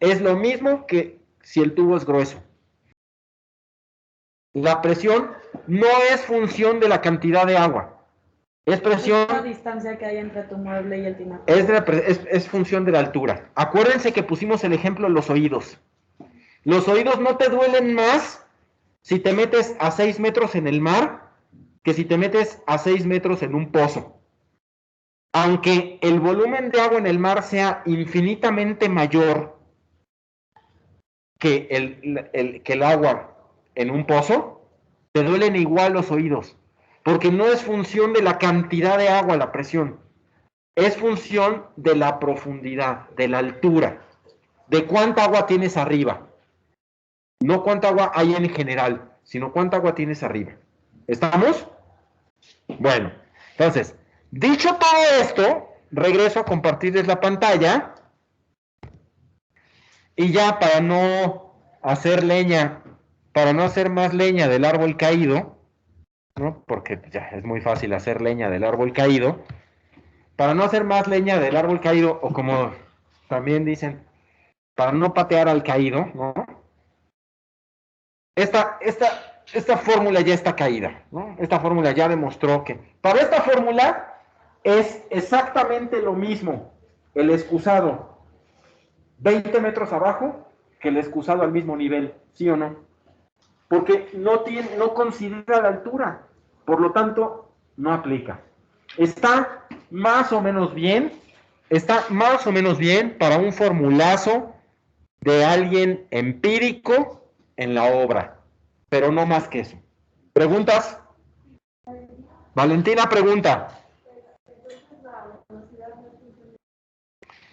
es lo mismo que si el tubo es grueso. La presión no es función de la cantidad de agua. Es presión. La distancia que hay entre tu mueble y el tinaco. Es función de la altura. Acuérdense que pusimos el ejemplo de los oídos. Los oídos no te duelen más si te metes a 6 metros en el mar que si te metes a 6 metros en un pozo. Aunque el volumen de agua en el mar sea infinitamente mayor que el agua en un pozo, te duelen igual los oídos. Porque no es función de la cantidad de agua la presión. Es función de la profundidad, de la altura, de cuánta agua tienes arriba. No cuánta agua hay en general, sino cuánta agua tienes arriba. ¿Estamos? Bueno, entonces, dicho todo esto, regreso a compartirles la pantalla. Y ya para no hacer leña, para no hacer más leña del árbol caído, ¿no? Porque ya es muy fácil hacer leña del árbol caído. Para no hacer más leña del árbol caído, o como también dicen, para no patear al caído, ¿no? Esta fórmula ya está caída, ¿no? Esta fórmula ya demostró que... Para esta fórmula es exactamente lo mismo el excusado 20 metros abajo que el excusado al mismo nivel, ¿sí o no? Porque no considera la altura, por lo tanto, no aplica. Está más o menos bien para un formulazo de alguien empírico en la obra, pero no más que eso. ¿Preguntas? Valentina pregunta.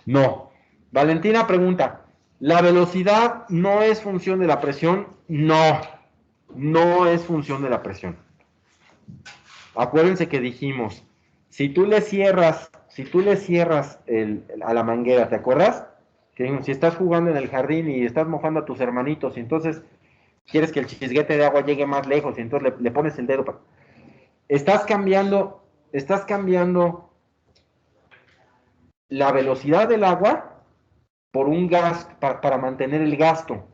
No. Valentina pregunta, ¿la velocidad no es función de la presión? No, no es función de la presión. Acuérdense que dijimos, si tú le cierras a la manguera, ¿te acuerdas? Que si estás jugando en el jardín y estás mojando a tus hermanitos y entonces quieres que el chisguete de agua llegue más lejos y entonces le pones el dedo. Estás cambiando la velocidad del agua por un gas, para mantener el gasto.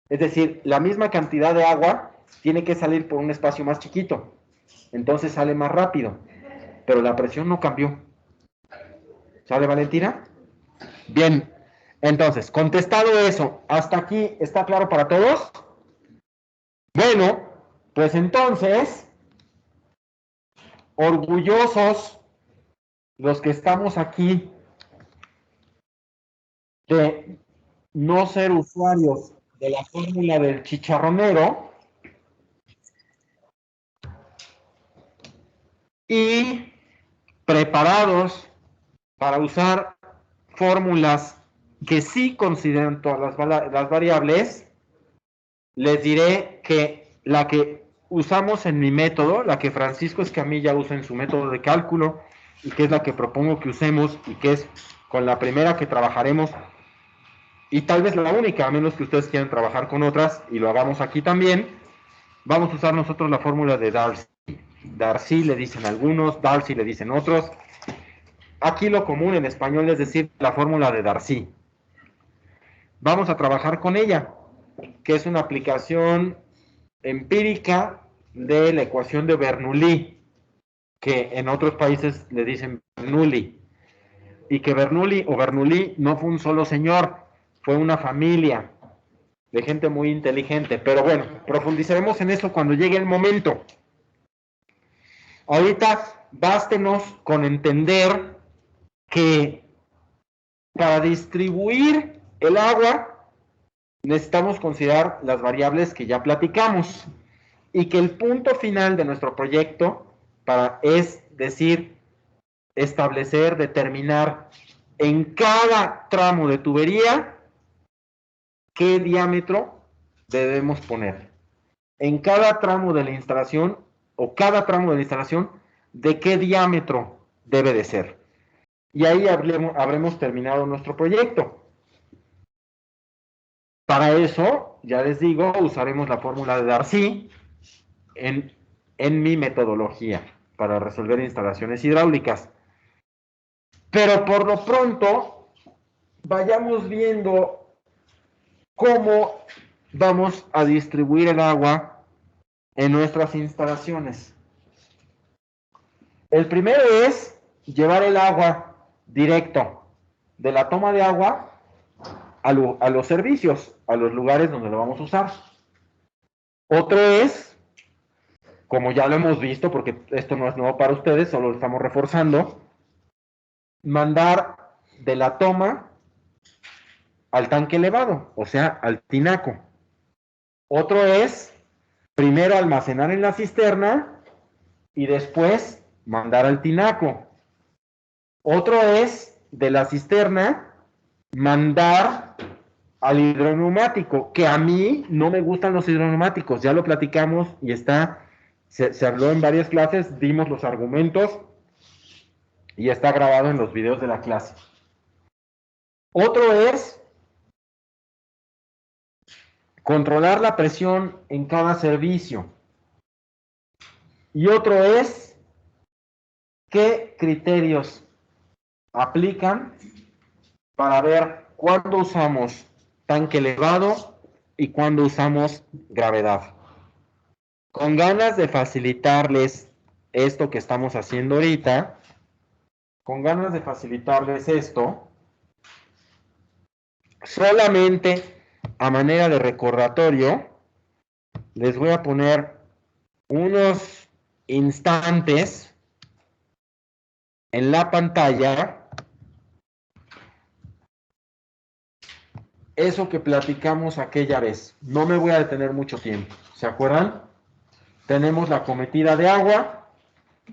Es decir, la misma cantidad de agua tiene que salir por un espacio más chiquito. Entonces sale más rápido. Pero la presión no cambió. ¿Sale, Valentina? Bien. Entonces, contestado eso, ¿hasta aquí está claro para todos? Bueno, pues entonces, orgullosos los que estamos aquí de no ser usuarios de la fórmula del chicharronero y preparados para usar fórmulas que sí consideran todas las variables, les diré que la que usamos en mi método, la que Francisco Escamilla usa en su método de cálculo, y que es la que propongo que usemos, y que es con la primera que trabajaremos, y tal vez la única, a menos que ustedes quieran trabajar con otras, y lo hagamos aquí también, vamos a usar nosotros la fórmula de Darcy. Darcy le dicen algunos, Darcy le dicen otros. Aquí lo común en español es decir la fórmula de Darcy. Vamos a trabajar con ella, que es una aplicación empírica de la ecuación de Bernoulli, que en otros países le dicen Bernoulli, y que Bernoulli no fue un solo señor, fue una familia de gente muy inteligente, pero bueno, profundizaremos en eso cuando llegue el momento. Ahorita bástenos con entender que para distribuir el agua necesitamos considerar las variables que ya platicamos y que el punto final de nuestro proyecto es decir, establecer, determinar en cada tramo de tubería qué diámetro debemos poner. En cada tramo de la instalación o cada tramo de la instalación de qué diámetro debe de ser. Y ahí habremos terminado nuestro proyecto. Para eso, ya les digo, usaremos la fórmula de Darcy en mi metodología para resolver instalaciones hidráulicas. Pero por lo pronto, vayamos viendo cómo vamos a distribuir el agua en nuestras instalaciones. El primero es llevar el agua directo de la toma de agua a los servicios, a los lugares donde lo vamos a usar. Otro es, como ya lo hemos visto, porque esto no es nuevo para ustedes, solo lo estamos reforzando, mandar de la toma al tanque elevado, o sea, al tinaco. Otro es, primero almacenar en la cisterna y después mandar al tinaco. Otro es, de la cisterna, mandar al hidroneumático, que a mí no me gustan los hidroneumáticos, ya lo platicamos y se habló en varias clases, dimos los argumentos y está grabado en los videos de la clase. Otro es controlar la presión en cada servicio. Y otro es qué criterios aplican para ver cuándo usamos tanque elevado y cuándo usamos gravedad. Con ganas de facilitarles esto que estamos haciendo ahorita, con ganas de facilitarles esto, solamente a manera de recordatorio, les voy a poner unos instantes en la pantalla eso que platicamos aquella vez. No me voy a detener mucho tiempo. ¿Se acuerdan? Tenemos la cometida de agua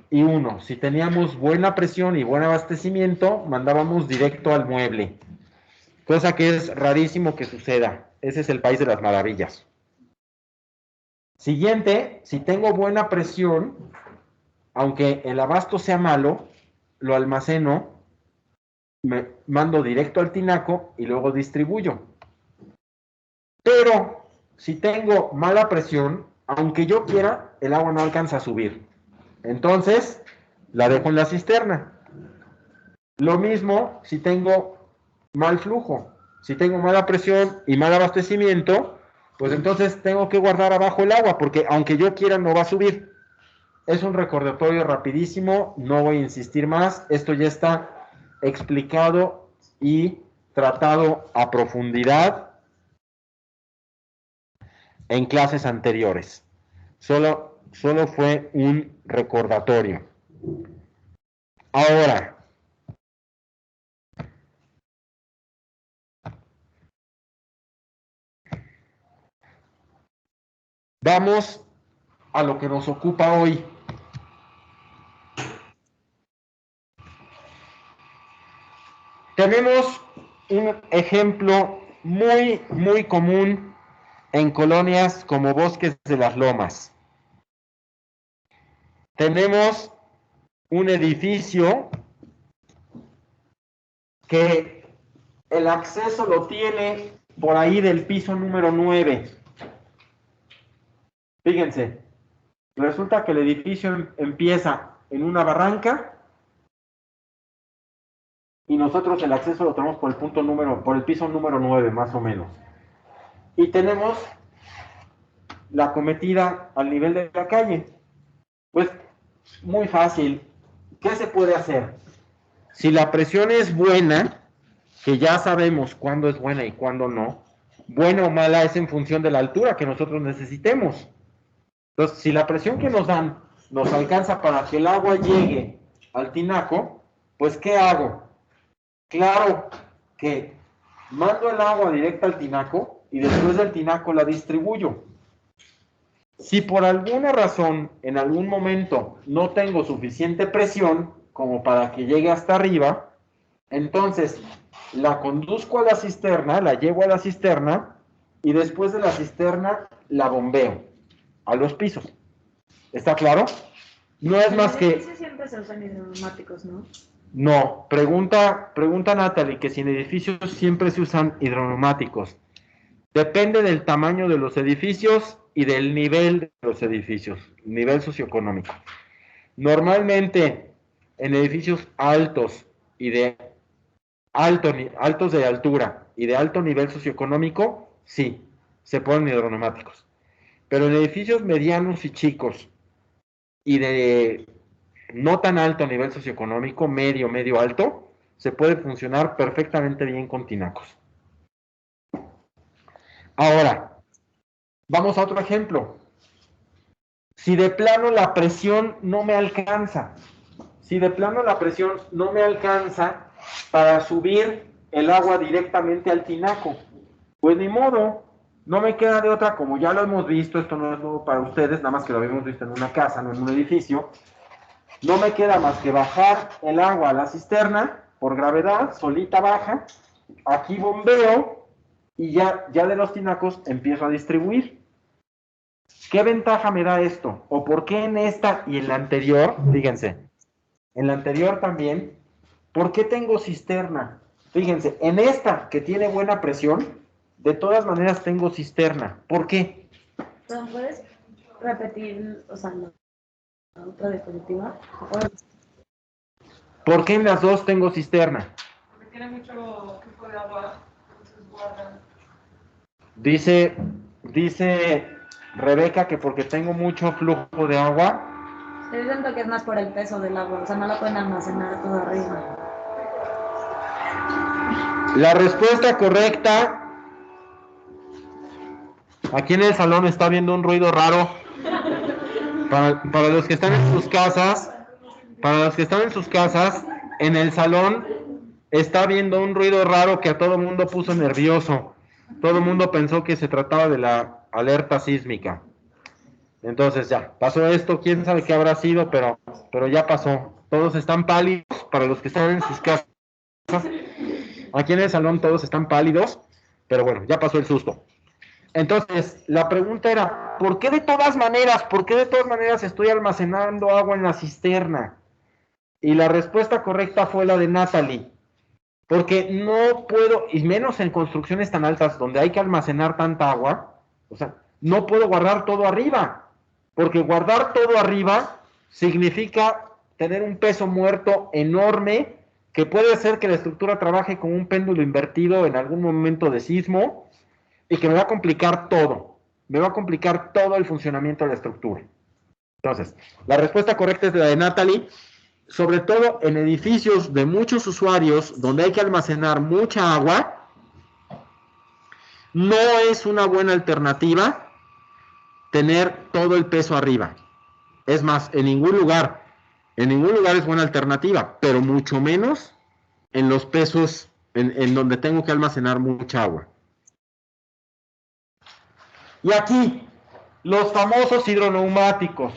y si teníamos buena presión y buen abastecimiento, mandábamos directo al mueble. Cosa que es rarísimo que suceda. Ese es el país de las maravillas. Siguiente, si tengo buena presión, aunque el abasto sea malo, lo almaceno, me mando directo al tinaco y luego distribuyo. Pero si tengo mala presión, aunque yo quiera, el agua no alcanza a subir. Entonces, la dejo en la cisterna. Lo mismo si tengo mal flujo. Si tengo mala presión y mal abastecimiento, pues entonces tengo que guardar abajo el agua, porque aunque yo quiera no va a subir. Es un recordatorio rapidísimo, no voy a insistir más. Esto ya está explicado y tratado a profundidad en clases anteriores. Solo fue un recordatorio. Ahora, vamos a lo que nos ocupa hoy. Tenemos un ejemplo muy común en colonias como Bosques de las Lomas. Tenemos un edificio que el acceso lo tiene por ahí del piso número 9. Fíjense, resulta que el edificio empieza en una barranca y nosotros el acceso lo tenemos por el piso número 9 más o menos. Y tenemos la cometida al nivel de la calle. Pues muy fácil. ¿Qué se puede hacer? Si la presión es buena, que ya sabemos cuándo es buena y cuándo no, buena o mala es en función de la altura que nosotros necesitemos. Entonces, si la presión que nos dan nos alcanza para que el agua llegue al tinaco, pues ¿qué hago? Claro que mando el agua directa al tinaco y después del tinaco la distribuyo. Si por alguna razón, en algún momento, no tengo suficiente presión como para que llegue hasta arriba, entonces la conduzco a la cisterna, la llevo a la cisterna y después de la cisterna la bombeo a los pisos. ¿Está claro? No es más En el que... edificio siempre se usan hidroneumáticos, ¿no? No, pregunta Natalie que si en edificios siempre se usan hidroneumáticos. Depende del tamaño de los edificios y del nivel de los edificios, nivel socioeconómico. Normalmente en edificios altos y de altos de altura y de alto nivel socioeconómico, sí, se ponen hidroneumáticos. Pero en edificios medianos y chicos y de no tan alto nivel socioeconómico, medio alto, se puede funcionar perfectamente bien con tinacos. Ahora, vamos a otro ejemplo. Si de plano la presión no me alcanza, para subir el agua directamente al tinaco, pues ni modo, no me queda de otra, como ya lo hemos visto, esto no es nuevo para ustedes, nada más que lo habíamos visto en una casa, no en un edificio, no me queda más que bajar el agua a la cisterna, por gravedad, solita baja, aquí bombeo, y ya de los tinacos empiezo a distribuir. ¿Qué ventaja me da esto? ¿O por qué en esta y en la anterior? Fíjense, en la anterior también, ¿por qué tengo cisterna? Fíjense, en esta que tiene buena presión, de todas maneras tengo cisterna. ¿Por qué? Entonces, ¿puedes repetir, o sea, la otra diapositiva? ¿Por qué en las dos tengo cisterna? Porque tiene mucho flujo de agua, entonces guarda. Dice Rebeca que porque tengo mucho flujo de agua. Yo siento que es más por el peso del agua, o sea, no la pueden almacenar todo arriba. La respuesta correcta, aquí en el salón está viendo un ruido raro. Para los que están en sus casas, en el salón está viendo un ruido raro que a todo el mundo puso nervioso. Todo el mundo pensó que se trataba de la alerta sísmica. Entonces ya, pasó esto, quién sabe qué habrá sido, pero ya pasó. Todos están pálidos, para los que están en sus casas. Aquí en el salón todos están pálidos, pero bueno, ya pasó el susto. Entonces, la pregunta era, ¿por qué de todas maneras estoy almacenando agua en la cisterna? Y la respuesta correcta fue la de Natalie. Porque no puedo, y menos en construcciones tan altas donde hay que almacenar tanta agua, o sea, no puedo guardar todo arriba. Porque guardar todo arriba significa tener un peso muerto enorme que puede hacer que la estructura trabaje como un péndulo invertido en algún momento de sismo y que me va a complicar todo. Me va a complicar todo el funcionamiento de la estructura. Entonces, la respuesta correcta es la de Natalie, sobre todo en edificios de muchos usuarios donde hay que almacenar mucha agua. No es una buena alternativa tener todo el peso arriba. Es más, en ningún lugar es buena alternativa, pero mucho menos en los pesos en donde tengo que almacenar mucha agua. Y aquí, los famosos hidroneumáticos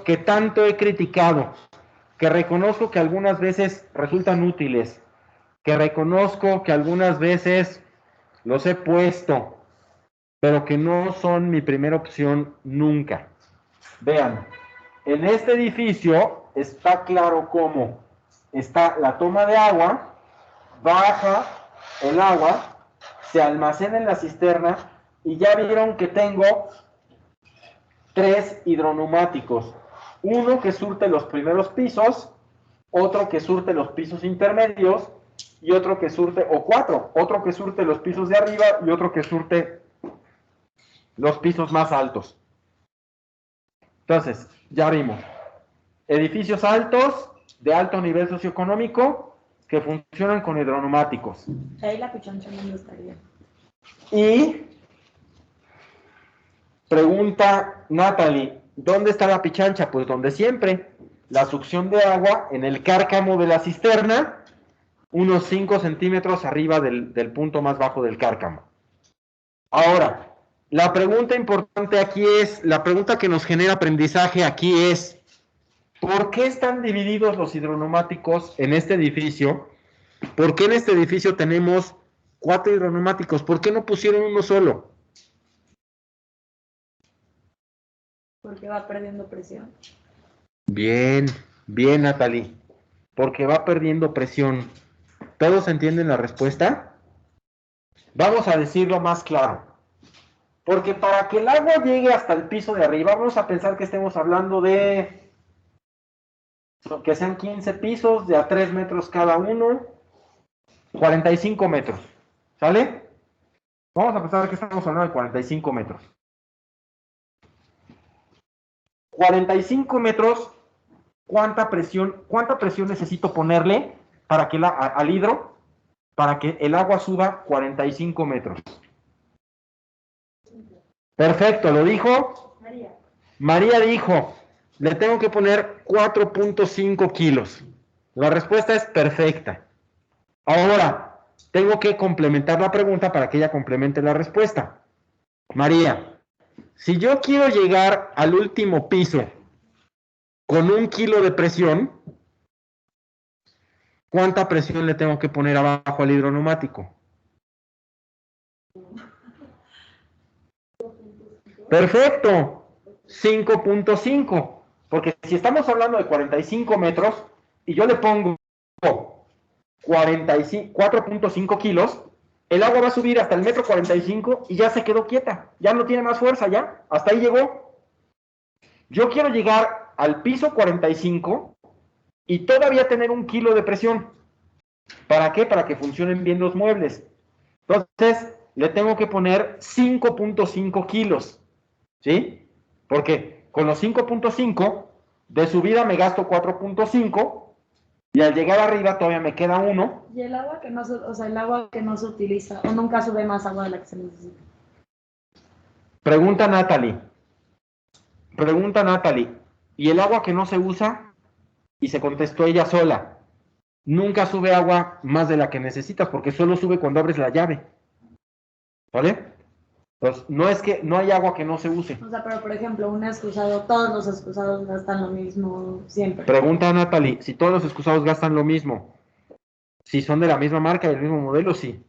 que tanto he criticado, que reconozco que algunas veces resultan útiles, que reconozco que algunas veces los he puesto, pero que no son mi primera opción nunca. Vean, en este edificio está claro cómo está la toma de agua, baja el agua, se almacena en la cisterna y ya vieron que tengo 3 hidroneumáticos. Uno que surte los primeros pisos, otro que surte los pisos intermedios y otro que surte, o 4, otro que surte los pisos de arriba y otro que surte los pisos más altos. Entonces, ya vimos, edificios altos, de alto nivel socioeconómico, que funcionan con hidroneumáticos. Ahí la pichoncha no estaría. Y pregunta Natalie, ¿dónde está la pichancha? Pues donde siempre, la succión de agua en el cárcamo de la cisterna unos 5 centímetros arriba del punto más bajo del cárcamo. Ahora, la pregunta importante aquí es, la pregunta que nos genera aprendizaje aquí es, ¿por qué están divididos los hidroneumáticos en este edificio? ¿Por qué en este edificio tenemos 4 hidroneumáticos? ¿Por qué no pusieron uno solo? Porque va perdiendo presión. Bien, bien, Natalie. Porque va perdiendo presión. ¿Todos entienden la respuesta? Vamos a decirlo más claro. Porque para que el agua llegue hasta el piso de arriba, vamos a pensar que estemos hablando de que sean 15 pisos de a 3 metros cada uno, 45 metros. ¿Sale? Vamos a pensar que estamos hablando de 45 metros. 45 metros, ¿cuánta presión necesito ponerle para que al hidro, para que el agua suba 45 metros? Perfecto, ¿lo dijo? María. María dijo, le tengo que poner 4.5 kilos. La respuesta es perfecta. Ahora, tengo que complementar la pregunta para que ella complemente la respuesta. María, si yo quiero llegar al último piso con 1 kilo de presión, ¿cuánta presión le tengo que poner abajo al hidroneumático? Perfecto, 5.5, porque si estamos hablando de 45 metros y yo le pongo 4.5 kilos, el agua va a subir hasta el metro 45 y ya se quedó quieta, ya no tiene más fuerza, ya, hasta ahí llegó. Yo quiero llegar al piso 45 y todavía tener 1 kilo de presión. ¿Para qué? Para que funcionen bien los muebles. Entonces, le tengo que poner 5.5 kilos. ¿Sí? Porque con los 5.5 de subida me gasto 4.5 y al llegar arriba todavía me queda 1. Y el agua que no se, o sea, el agua que no se utiliza, o nunca sube más agua de la que se necesita. Pregunta Natalie. ¿Y el agua que no se usa? Y se contestó ella sola. Nunca sube agua más de la que necesitas porque solo sube cuando abres la llave. ¿Vale? Pues no es que no hay agua que no se use. O sea, pero por ejemplo, un excusado, todos los excusados gastan lo mismo siempre. Pregunta a Natalie, si todos los excusados gastan lo mismo, si son de la misma marca, del mismo modelo, sí.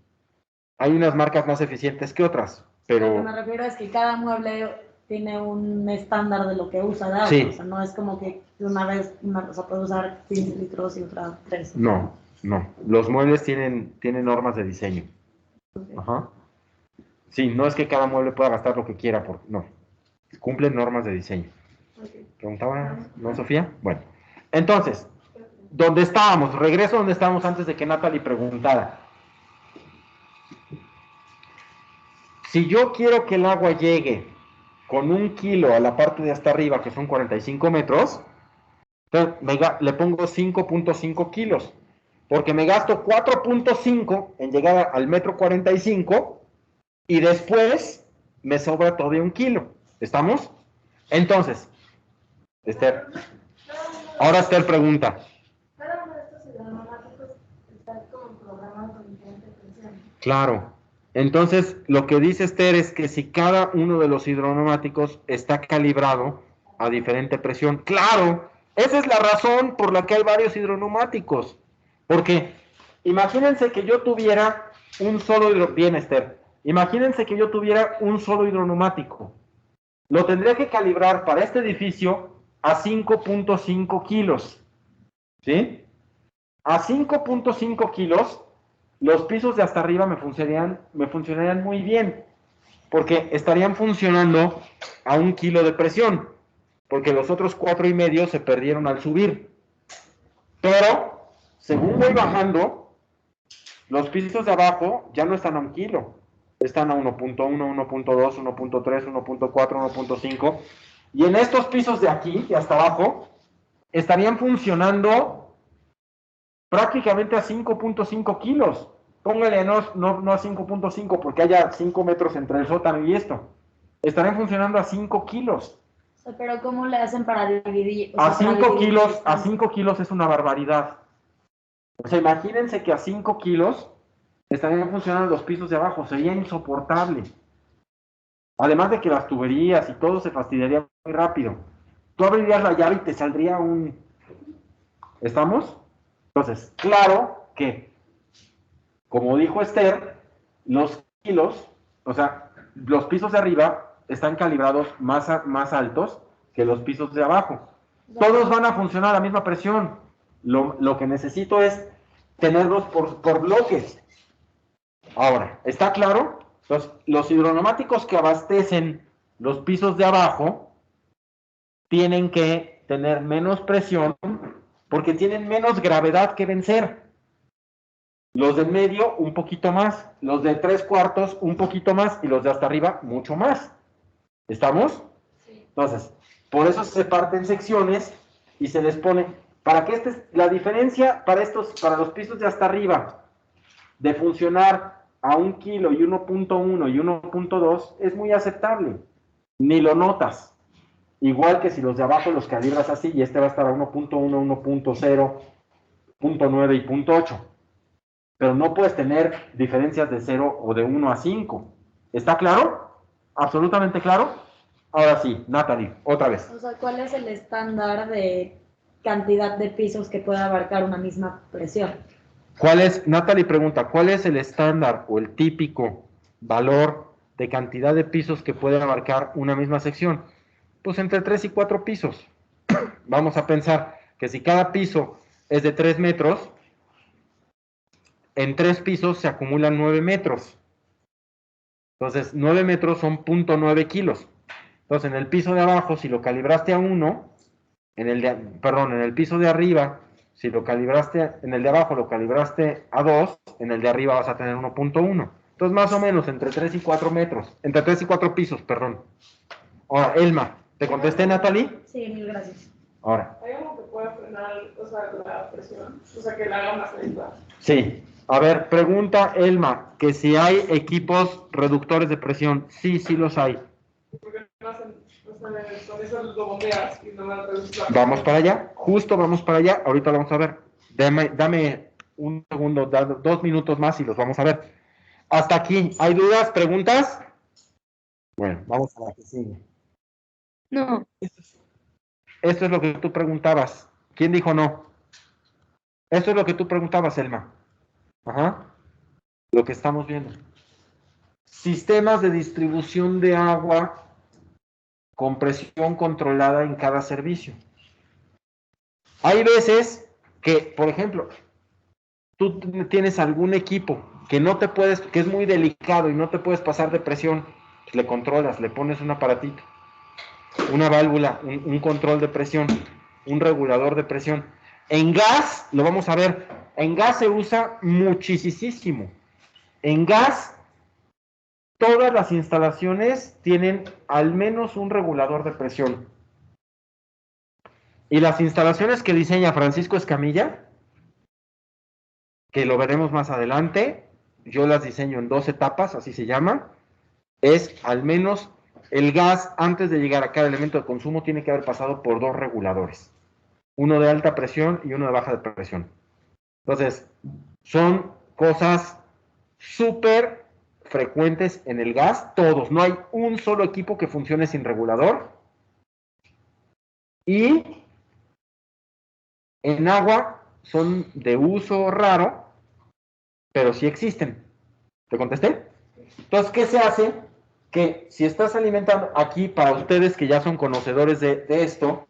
Hay unas marcas más eficientes que otras, Lo que pero me refiero es que cada mueble tiene un estándar de lo que usa de agua. Sí. O sea, no es como que una vez una cosa puede usar 15 litros y otra 3. no. Los muebles tienen normas de diseño. Okay. Ajá. Sí, no es que cada mueble pueda gastar lo que quiera, no. Cumplen normas de diseño. Okay. ¿Preguntaba, no, Sofía? Bueno, entonces, ¿dónde estábamos? Regreso donde estábamos antes de que Natalie preguntara. Si yo quiero que el agua llegue con 1 kilo a la parte de hasta arriba, que son 45 metros, entonces le pongo 5.5 kilos, porque me gasto 4.5 en llegar al metro 45 y después me sobra todavía 1 kilo. ¿Estamos? Entonces, Esther, ahora Esther pregunta. Cada uno de estos hidroneumáticos está como programado con diferente presión. Claro. Entonces, lo que dice Esther es que si cada uno de los hidroneumáticos está calibrado a diferente presión. ¡Claro! Esa es la razón por la que hay varios hidroneumáticos. Porque imagínense que yo tuviera un solo Bien, Esther. Imagínense que yo tuviera un solo hidroneumático. Lo tendría que calibrar para este edificio a 5.5 kilos. ¿Sí? A 5.5 kilos, los pisos de hasta arriba me funcionarían muy bien, porque estarían funcionando a 1 kilo de presión, porque los otros 4.5 se perdieron al subir. Pero, según voy bajando, los pisos de abajo ya no están a 1 kilo, están a 1.1, 1.2, 1.3, 1.4, 1.5, y en estos pisos de aquí, de hasta abajo, estarían funcionando prácticamente a 5.5 kilos. Póngale no a 5.5 porque haya 5 metros entre el sótano y esto. Estarán funcionando a 5 kilos. O sea, pero ¿cómo le hacen para dividir? O A sea, para 5 dividir kilos, la a distancia? 5 kilos es una barbaridad. O sea, imagínense que a 5 kilos estarían funcionando los pisos de abajo, sería insoportable. Además de que las tuberías y todo se fastidiaría muy rápido. Tú abrirías la llave y te saldría un... ¿Estamos? Entonces, claro que, como dijo Esther, los kilos, o sea, los pisos de arriba están calibrados más altos que los pisos de abajo. Todos van a funcionar a la misma presión. Lo que necesito es tenerlos por bloques. Ahora, ¿está claro? Entonces, los hidroneumáticos que abastecen los pisos de abajo tienen que tener menos presión porque tienen menos gravedad que vencer. Los de medio un poquito más, los de 3/4 un poquito más y los de hasta arriba mucho más. ¿Estamos? Sí. Entonces, por eso se parten secciones y se les pone, para que la diferencia para los pisos de hasta arriba de funcionar a 1 kilo y 1.1 y 1.2 es muy aceptable, ni lo notas. Igual que si los de abajo los calibras así y este va a estar a 1.1, 1.0, 0.9 y 0.8. Pero no puedes tener diferencias de 0 o de 1 a 5. ¿Está claro? ¿Absolutamente claro? Ahora sí, Natalie, otra vez. O sea, ¿cuál es el estándar de cantidad de pisos que puede abarcar una misma presión? Natalie pregunta, ¿cuál es el estándar o el típico valor de cantidad de pisos que puede abarcar una misma sección? Pues entre 3 y 4 pisos. Vamos a pensar que si cada piso es de 3 metros, en 3 pisos se acumulan 9 metros. Entonces, 9 metros son 0.9 kilos. Entonces, en el piso de abajo, si lo calibraste a 1, en el piso de arriba, si lo calibraste, en el de abajo lo calibraste a 2, en el de arriba vas a tener 1.1. Entonces, más o menos entre 3 y 4 metros, entre 3 y 4 pisos, perdón. Ahora, Elma, ¿te contesté, Natalie? Sí, mil gracias. Ahora. ¿Hay algo que pueda frenar, o sea, la presión? O sea, que la haga más lenta. Sí. A ver, pregunta Elma, que si hay equipos reductores de presión. Sí, sí los hay. Porque no hacen, o sea, con eso lo bombeas y no me reduces la Vamos para allá, justo vamos para allá, ahorita lo vamos a ver. Dame un segundo, 2 minutos más y los vamos a ver. Hasta aquí, ¿hay dudas, preguntas? Bueno, vamos a la que sigue. No. Esto es lo que tú preguntabas. ¿Quién dijo no? Esto es lo que tú preguntabas, Elma. Ajá. Lo que estamos viendo. Sistemas de distribución de agua con presión controlada en cada servicio. Hay veces que, por ejemplo, tú tienes algún equipo que es muy delicado y no te puedes pasar de presión, pues le controlas, le pones un aparatito, una válvula, un control de presión, un regulador de presión. En gas, lo vamos a ver, en gas se usa muchísimo. En gas, todas las instalaciones tienen al menos un regulador de presión. Y las instalaciones que diseña Francisco Escamilla, que lo veremos más adelante, yo las diseño en 2 etapas, así se llama, es al menos el gas antes de llegar a cada elemento de consumo tiene que haber pasado por 2 reguladores, uno de alta presión y uno de baja presión. Entonces, son cosas súper frecuentes en el gas, todos, no hay un solo equipo que funcione sin regulador. Y en agua son de uso raro, pero sí existen. ¿Te contesté? Entonces, ¿qué se hace? Que si estás alimentando aquí, para ustedes que ya son conocedores de esto,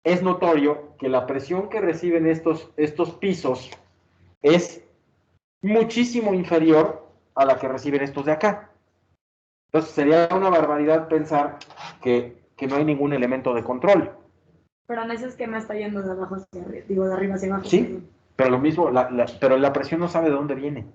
es notorio que la presión que reciben estos pisos es muchísimo inferior a la que reciben estos de acá. Entonces, sería una barbaridad pensar que no hay ningún elemento de control. Pero en ese esquema está yendo de abajo hacia arriba, digo, de arriba hacia abajo. Sí, pero lo mismo, pero la presión no sabe de dónde viene.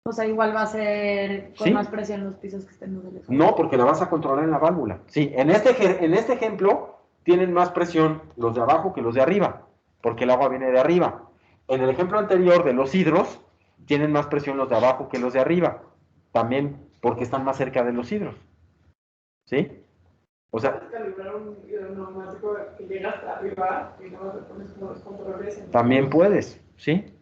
O sea, igual va a ser con ¿Sí? más presión los pisos que estén más elevados. No, porque la vas a controlar en la válvula. Sí, en este ejemplo tienen más presión los de abajo que los de arriba, porque el agua viene de arriba. En el ejemplo anterior de los hidros, tienen más presión los de abajo que los de arriba, también porque están más cerca de los hidros. ¿Sí? O sea, Puedes calibrar un hidroneumático que llega hasta arriba y no le pones como los controles. también puedes, ¿sí?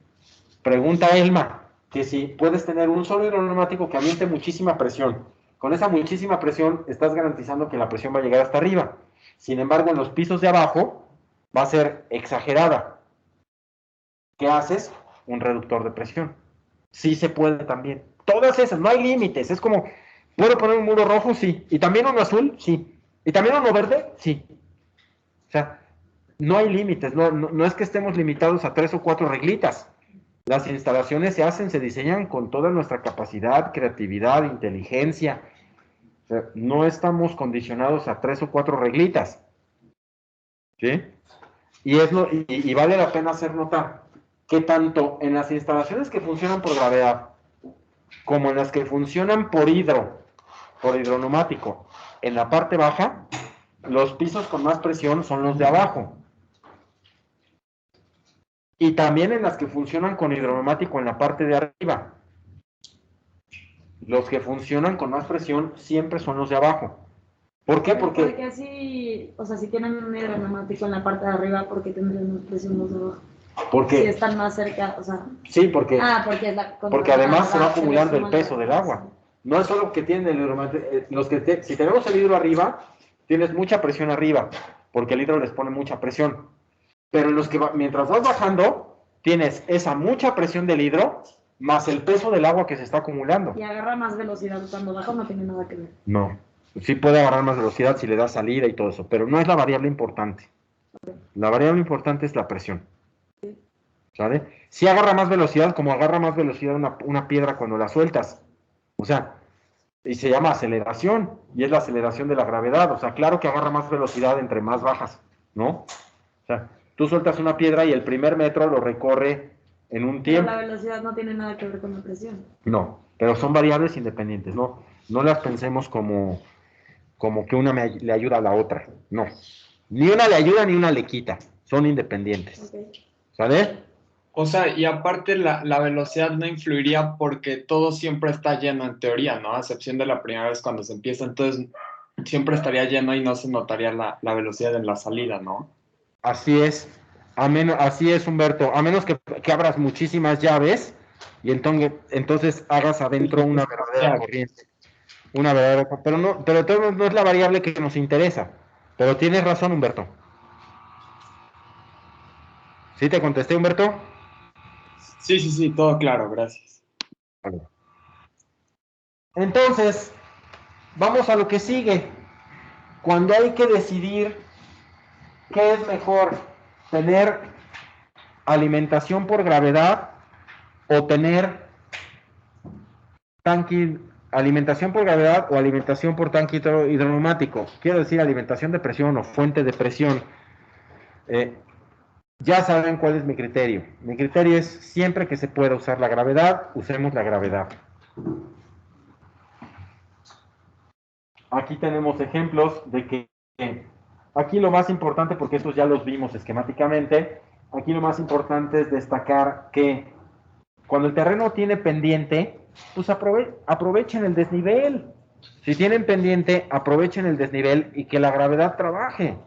Pregunta Elma, que si puedes tener un solo hidroneumático que aviente muchísima presión. Con esa muchísima presión estás garantizando que la presión va a llegar hasta arriba. Sin embargo, en los pisos de abajo va a ser exagerada. ¿Qué haces? Un reductor de presión. Sí se puede también. Todas esas, no hay límites. Es como, ¿puedo poner un muro rojo? Sí. ¿Y también uno azul? Sí. ¿Y también uno verde? Sí. O sea, no hay límites. No es que estemos limitados a 3 o 4 reglitas. Las instalaciones se hacen, se diseñan con toda nuestra capacidad, creatividad, inteligencia. O sea, no estamos condicionados a 3 o 4 reglitas. ¿Sí? Y vale la pena hacer notar que tanto en las instalaciones que funcionan por gravedad, como en las que funcionan por hidroneumático, en la parte baja, los pisos con más presión son los de abajo. Y también en las que funcionan con hidroneumático en la parte de arriba. Los que funcionan con más presión siempre son los de abajo. ¿Por qué? Porque así, o sea, si tienen un hidroneumático en la parte de arriba, ¿por qué tendrían más presión los de abajo? Porque, si están más cerca, o sea... Sí, porque, porque, es porque además se va se acumulando el suma peso del agua. No es solo que tienen el hidro, si tenemos el hidro arriba, tienes mucha presión arriba, porque el hidro les pone mucha presión. Pero en los que mientras vas bajando, tienes esa mucha presión del hidro, más el peso del agua que se está acumulando. Y agarra más velocidad cuando baja, no tiene nada que ver. No, sí puede agarrar más velocidad si le das salida y todo eso, pero no es la variable importante. La variable importante es la presión. ¿Sale? Sí agarra más velocidad, como agarra más velocidad una piedra cuando la sueltas. O sea, y se llama aceleración, y es la aceleración de la gravedad. O sea, claro que agarra más velocidad entre más bajas, ¿no? O sea, tú sueltas una piedra y el primer metro lo recorre en un tiempo. Pero la velocidad no tiene nada que ver con la presión. No, pero son variables independientes, ¿no? No las pensemos como que una le ayuda a la otra. No. Ni una le ayuda ni una le quita. Son independientes. Okay. ¿Sale? O sea, y aparte la velocidad no influiría porque todo siempre está lleno en teoría, ¿no? A excepción de la primera vez cuando se empieza, entonces siempre estaría lleno y no se notaría la velocidad en la salida, ¿no? Así es. Así es, Humberto. A menos que abras muchísimas llaves y entonces hagas adentro una verdadera corriente. Una verdadera, pero todo no es la variable que nos interesa. Pero tienes razón, Humberto. ¿Sí te contesté, Humberto? Sí, todo claro, gracias. Vale. Entonces, vamos a lo que sigue. Cuando hay que decidir qué es mejor, tener alimentación por gravedad o tener alimentación por gravedad o alimentación por tanque hidroneumático. Quiero decir alimentación de presión o fuente de presión. Ya saben cuál es mi criterio. Mi criterio es siempre que se pueda usar la gravedad, usemos la gravedad. Aquí tenemos ejemplos de que aquí lo más importante, porque estos ya los vimos esquemáticamente, aquí lo más importante es destacar que cuando el terreno tiene pendiente, pues aprovechen el desnivel. Si tienen pendiente, aprovechen el desnivel y que la gravedad trabaje.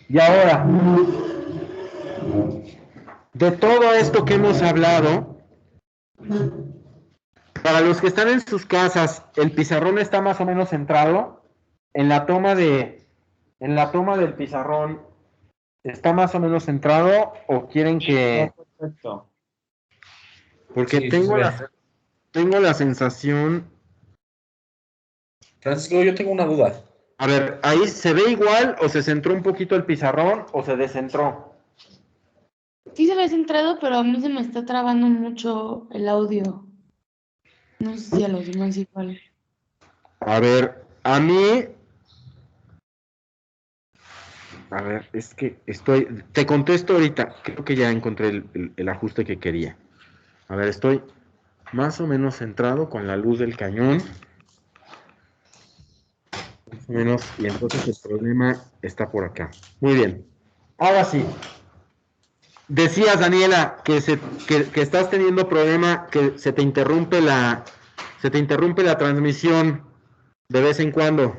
Y ahora, de todo esto que hemos hablado, para los que están en sus casas, el pizarrón está más o menos centrado. En la toma del pizarrón, ¿está más o menos centrado o quieren que...? Perfecto. Porque Sí, tengo la sensación... Francisco, yo tengo una duda. A ver, ¿ahí se ve igual o se centró un poquito el pizarrón o se descentró? Sí se ve centrado, pero a mí se me está trabando mucho el audio. No sé si a los demás igual. A ver, a mí... A ver, es que te contesto ahorita, creo que ya encontré el ajuste que quería. A ver, estoy más o menos centrado con la luz del cañón. más o menos, y entonces el problema está por acá. Muy bien. Ahora sí. Decías, Daniela, que estás teniendo problema, que se te interrumpe la transmisión de vez en cuando.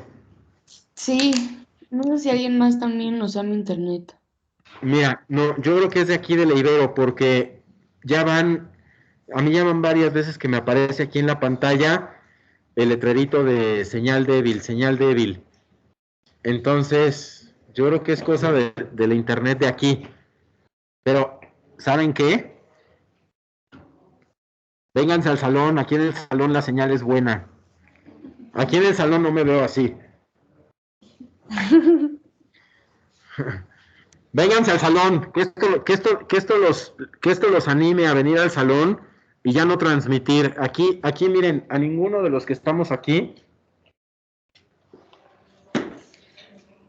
Sí, no sé si alguien más también usa mi internet. Mira, no, yo creo que es de aquí de la Ibero, porque a mí ya van varias veces que me aparece aquí en la pantalla el letrerito de señal débil, señal débil. Entonces, yo creo que es cosa de la internet de aquí. Pero, ¿saben qué? Vénganse al salón, aquí en el salón la señal es buena. Aquí en el salón no me veo así. Vénganse al salón, que esto los anime a venir al salón y ya no transmitir. Aquí miren, a ninguno de los que estamos aquí.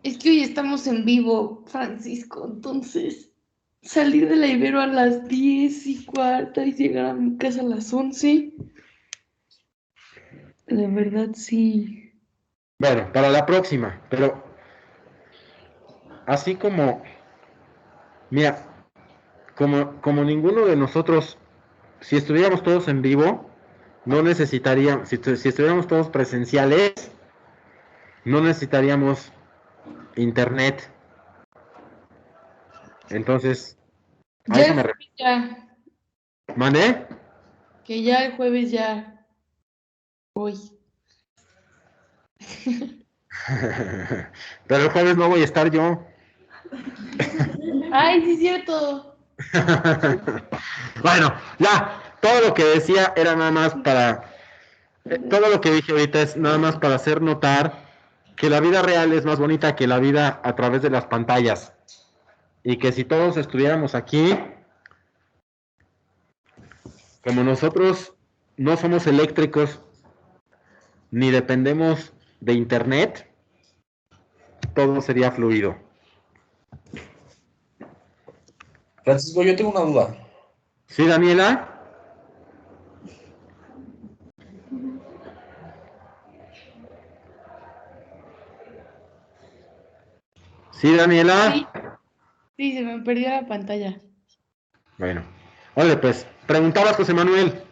Es que hoy estamos en vivo, Francisco, entonces salir de la Ibero a las 10:15 y llegar a mi casa a las 11, la verdad sí. Bueno, para la próxima, pero así como, mira, como ninguno de nosotros, si estuviéramos todos en vivo, no necesitaríamos, si estuviéramos todos presenciales, no necesitaríamos internet. Entonces, a Ya eso el me jueves ya, ¿Mandé? que ya el jueves ya voy. Pero el jueves no voy a estar yo. Ay, sí es cierto. Bueno, ya, todo lo que decía era nada más todo lo que dije ahorita es nada más para hacer notar que la vida real es más bonita que la vida a través de las pantallas. Y que si todos estuviéramos aquí, como nosotros no somos eléctricos ni dependemos de internet, todo sería fluido. Francisco, yo tengo una duda. ¿Sí, Daniela? ¿Sí, Daniela? Sí, sí, se me perdió la pantalla. Bueno. Oye, pues, preguntabas, José Manuel.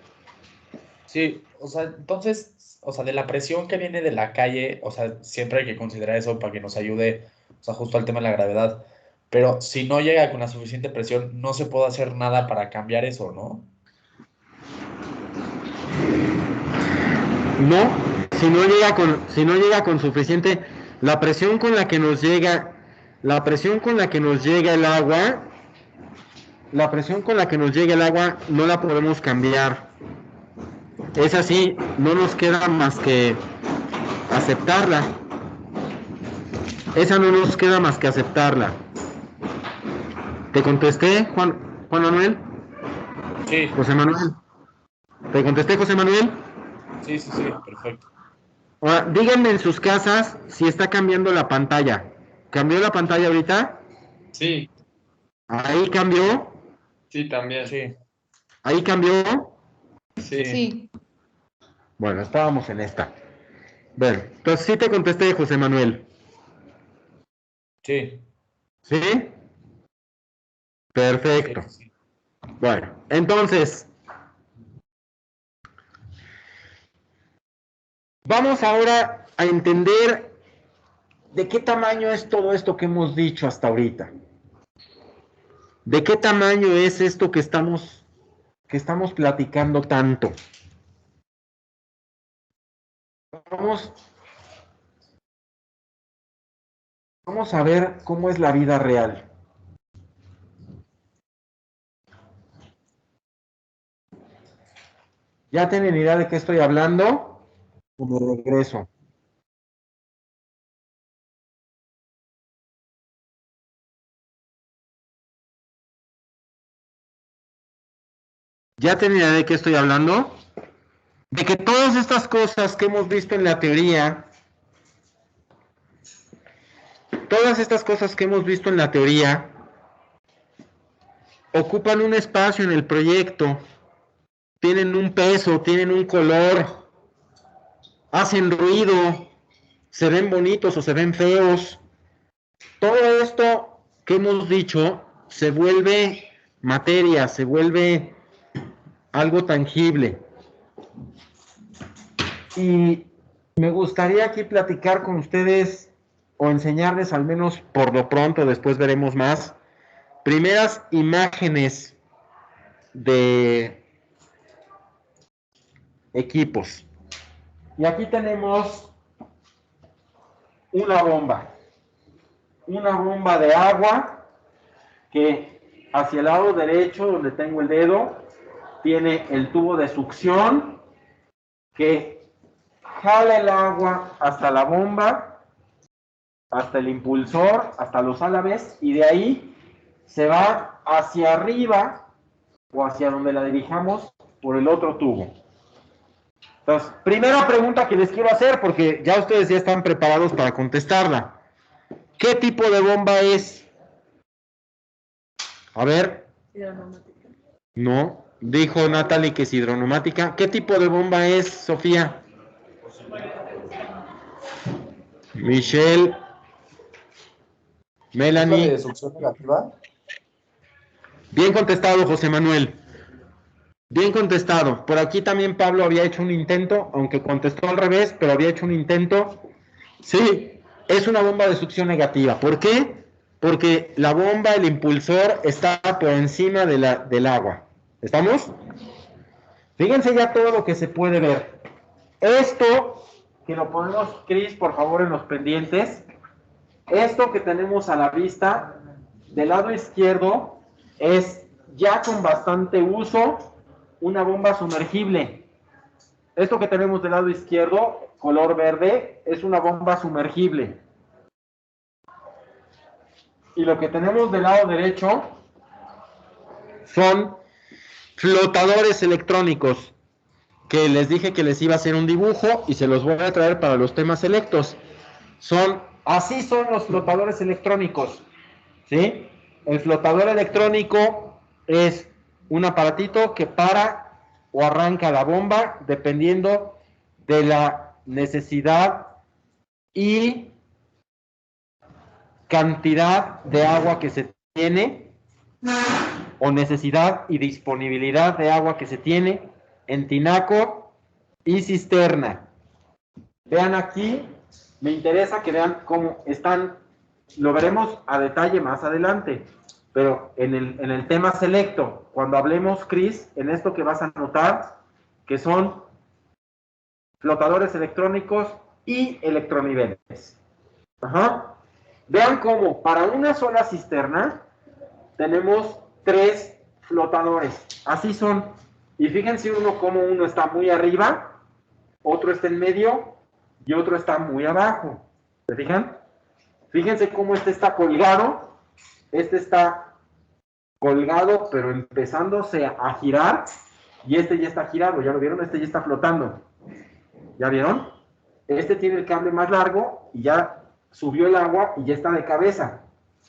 Sí, o sea, entonces, o sea, de la presión que viene de la calle, o sea, siempre hay que considerar eso para que nos ayude, o sea, justo al tema de la gravedad. Pero si no llega con la suficiente presión, no se puede hacer nada para cambiar eso, ¿no? No, si no llega con suficiente, la presión con la que nos llega, la presión con la que nos llega el agua, la presión con la que nos llega el agua no la podemos cambiar. Es así, no nos queda más que aceptarla. Esa no nos queda más que aceptarla. ¿Te contesté, Juan Manuel? Sí, José Manuel. ¿Te contesté, José Manuel? sí, sí, sí, perfecto. Ahora, díganme en sus casas si está cambiando la pantalla. ¿Cambió la pantalla ahorita? Sí, Ahí cambió. sí, también. Sí, Ahí cambió. Sí. Sí, Bueno, estábamos en esta. Bueno, entonces sí te contesté, José Manuel. sí, ¿Sí? sí, Perfecto. sí. Bueno, entonces, vamos ahora a entender de qué tamaño es todo esto que hemos dicho hasta ahorita. ¿De qué tamaño es esto que estamos platicando tanto? Vamos, vamos a ver cómo es la vida real. ¿Ya tienen idea de qué estoy hablando? Como regreso. ¿Ya tienen idea de qué estoy hablando? De que todas estas cosas que hemos visto en la teoría, todas estas cosas que hemos visto en la teoría, ocupan un espacio en el proyecto, tienen un peso, tienen un color, hacen ruido, se ven bonitos o se ven feos. Todo esto que hemos dicho se vuelve materia, se vuelve algo tangible. Y me gustaría aquí platicar con ustedes o enseñarles, al menos por lo pronto, después veremos más, primeras imágenes de equipos. Y aquí tenemos una bomba de agua que hacia el lado derecho, donde tengo el dedo, tiene el tubo de succión que jala el agua hasta la bomba, hasta el impulsor, hasta los álabes, y de ahí se va hacia arriba o hacia donde la dirijamos por el otro tubo. Entonces, primera pregunta que les quiero hacer, porque ya ustedes ya están preparados para contestarla. ¿Qué tipo de bomba es? A ver. Hidroneumática. No, dijo Natalie que es hidroneumática. ¿Qué tipo de bomba es, Sofía? Michelle. Melanie. ¿De succión negativa? Bien contestado, José Manuel. Bien contestado. Por aquí también Pablo había hecho un intento, aunque contestó al revés, pero había hecho un intento. Sí, es una bomba de succión negativa. ¿Por qué? Porque la bomba, el impulsor, está por encima del agua. ¿Estamos? Fíjense ya todo lo que se puede ver. Esto, que lo ponemos, Cris, por favor, en los pendientes. Esto que tenemos a la vista, del lado izquierdo, es ya con bastante uso una bomba sumergible. Esto que tenemos del lado izquierdo, color verde, es una bomba sumergible. Y lo que tenemos del lado derecho son flotadores electrónicos, que les dije que les iba a hacer un dibujo y se los voy a traer para los temas selectos. Así son los flotadores electrónicos, ¿sí? El flotador electrónico es un aparatito que para o arranca la bomba dependiendo de la necesidad y cantidad de agua que se tiene, o necesidad y disponibilidad de agua que se tiene en tinaco y cisterna. Vean aquí, me interesa que vean cómo están, lo veremos a detalle más adelante, pero en el tema selecto, cuando hablemos, Cris, en esto que vas a notar, que son flotadores electrónicos y electroniveles. Ajá. Vean cómo para una sola cisterna tenemos 3 flotadores. Así son. Y fíjense cómo uno está muy arriba, otro está en medio y otro está muy abajo. ¿Se fijan? Fíjense cómo este está colgado. Este está colgado, pero empezándose a girar. Y este ya está girado. ¿Ya lo vieron? Este ya está flotando. ¿Ya vieron? Este tiene el cable más largo y ya subió el agua y ya está de cabeza.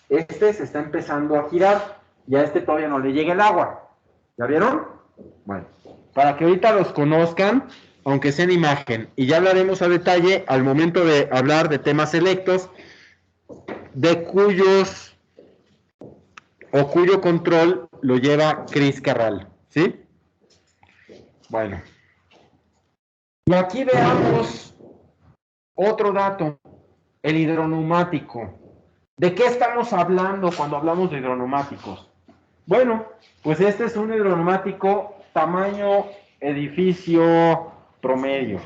Este se está empezando a girar y a este todavía no le llega el agua. ¿Ya vieron? Bueno, para que ahorita los conozcan, aunque sea en imagen, y ya hablaremos a detalle al momento de hablar de temas selectos, de cuyos o cuyo control lo lleva Cris Carral, ¿sí? Bueno. Y aquí veamos otro dato, el hidroneumático. ¿De qué estamos hablando cuando hablamos de hidroneumáticos? Bueno, pues este es un hidroneumático tamaño edificio promedio.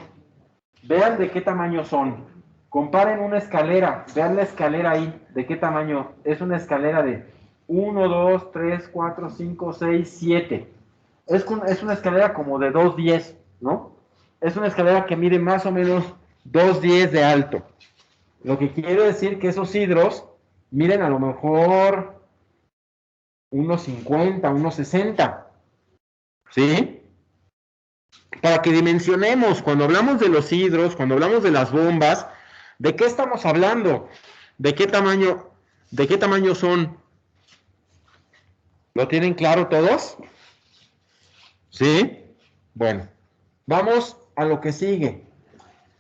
Vean de qué tamaño son. Comparen una escalera, vean la escalera ahí, de qué tamaño. Es una escalera de 1, 2, 3, 4, 5, 6, 7. Es una escalera como de 2,10, ¿no? Es una escalera que mide más o menos 2,10 de alto. Lo que quiere decir que esos hidros miden a lo mejor unos 50, unos 60. ¿Sí? Para que dimensionemos, cuando hablamos de los hidros, cuando hablamos de las bombas, ¿de qué estamos hablando? ¿De qué tamaño son? ¿Lo tienen claro todos? ¿Sí? Bueno, vamos a lo que sigue.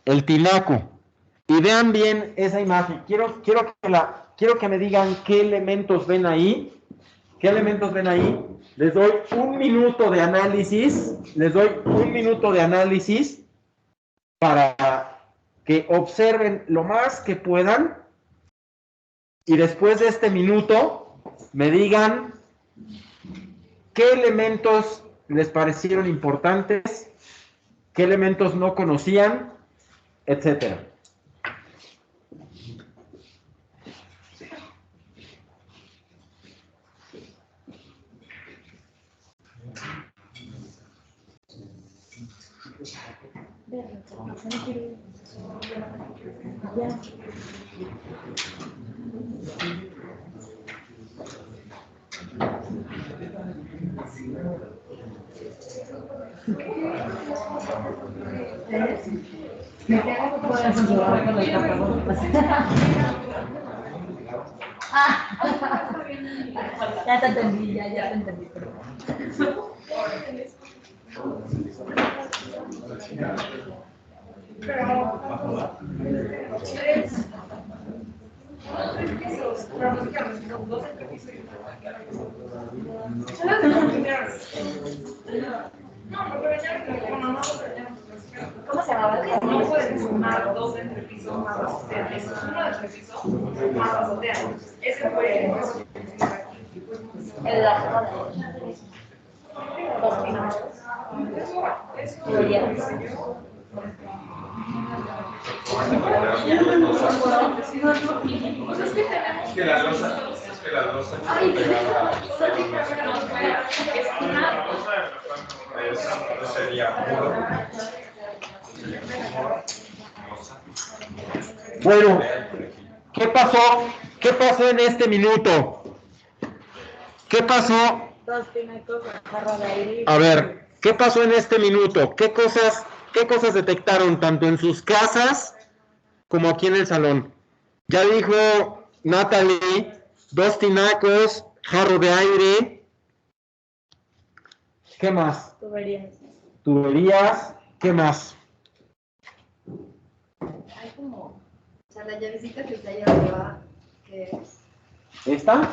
El tinaco. y vean bien esa imagen. Quiero que me digan qué elementos ven ahí. ¿Qué elementos ven ahí? Les doy un minuto de análisis. Para que observen lo más que puedan. Y después de este minuto, me digan qué elementos les parecieron importantes, qué elementos no conocían, etcétera. Ya te entendí, ya te entendí. ¿Cómo se llamaba? No puedes sumar 2 de entrepiso más azotea. Es 1 de entrepiso más azotea. Ese fue El lazo de dos pinos. Es que la losa está pegada. Eso sería muro. Bueno, ¿qué pasó? ¿Qué pasó en este minuto? ¿Qué pasó? Dos pinacos, jarro de aire. A ver, ¿qué pasó en este minuto? ¿Qué cosas detectaron tanto en sus casas como aquí en el salón? Ya dijo Natalie, 2 tinacos, jarro de aire. ¿Qué más? Tuberías. ¿Qué más? Hay como, o sea, la llavecita que está allá arriba, que es, ¿Esta?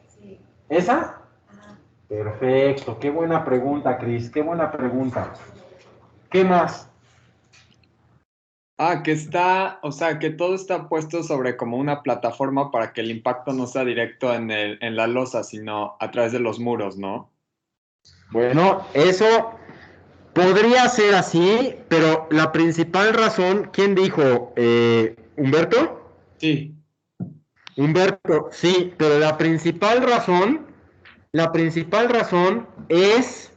sí, ¿Esa? ajá. Perfecto, qué buena pregunta, Cris, qué buena pregunta. ¿Qué más? Que está, o sea, que todo está puesto sobre como una plataforma para que el impacto no sea directo en la losa, sino a través de los muros, ¿no? Bueno, eso podría ser así, pero la principal razón, ¿quién dijo? ¿Humberto? Sí. Humberto, sí, pero la principal razón es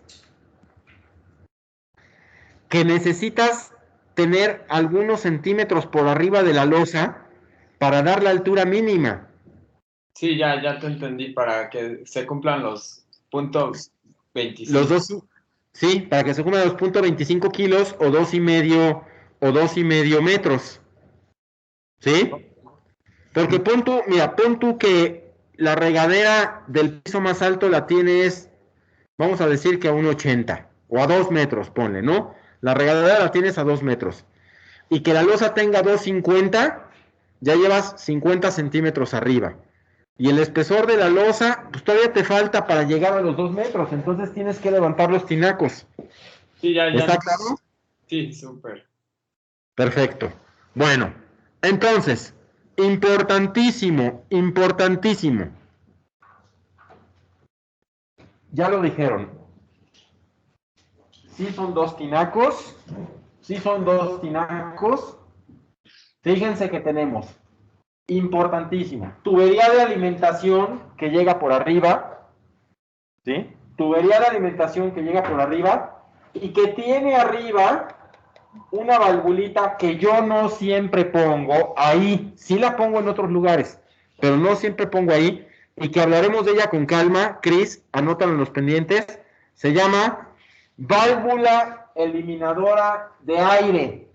que necesitas tener algunos centímetros por arriba de la losa para dar la altura mínima. Sí, ya te entendí, para que se cumplan los puntos 25. Los dos, sí, para que se cumplan los .25 kilos o 2,5 metros. ¿Sí? Porque pon tú que la regadera del piso más alto la tienes, vamos a decir que a 1,80 o a 2 metros, ponle, ¿no? La regadera la tienes a 2 metros. Y que la losa tenga 2,50, ya llevas 50 centímetros arriba. Y el espesor de la losa, pues todavía te falta para llegar a los 2 metros, entonces tienes que levantar los tinacos. Sí, ya. ¿Está claro? Sí, súper. Perfecto. Bueno, entonces, importantísimo. Ya lo dijeron. Sí son 2 tinacos. Fíjense que tenemos, importantísimo, tubería de alimentación que llega por arriba, ¿sí? Tubería de alimentación que llega por arriba y que tiene arriba una valvulita que yo no siempre pongo ahí, sí la pongo en otros lugares, pero no siempre pongo ahí, y que hablaremos de ella con calma. Cris, anótalo en los pendientes. Se llama válvula eliminadora de aire.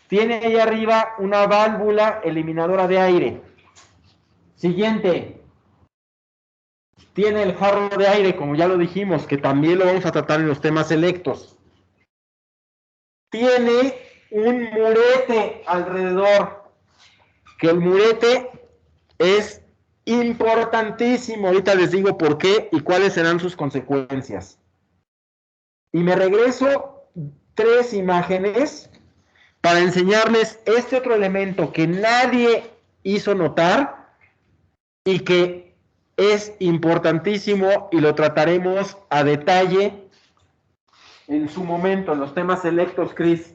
Tiene ahí arriba una válvula eliminadora de aire. Siguiente. Tiene el jarro de aire, como ya lo dijimos, que también lo vamos a tratar en los temas selectos. Tiene un murete alrededor, que el murete es importantísimo. Ahorita les digo por qué y cuáles serán sus consecuencias. Y me regreso 3 imágenes para enseñarles este otro elemento que nadie hizo notar y que es importantísimo y lo trataremos a detalle en su momento en los temas selectos, Cris.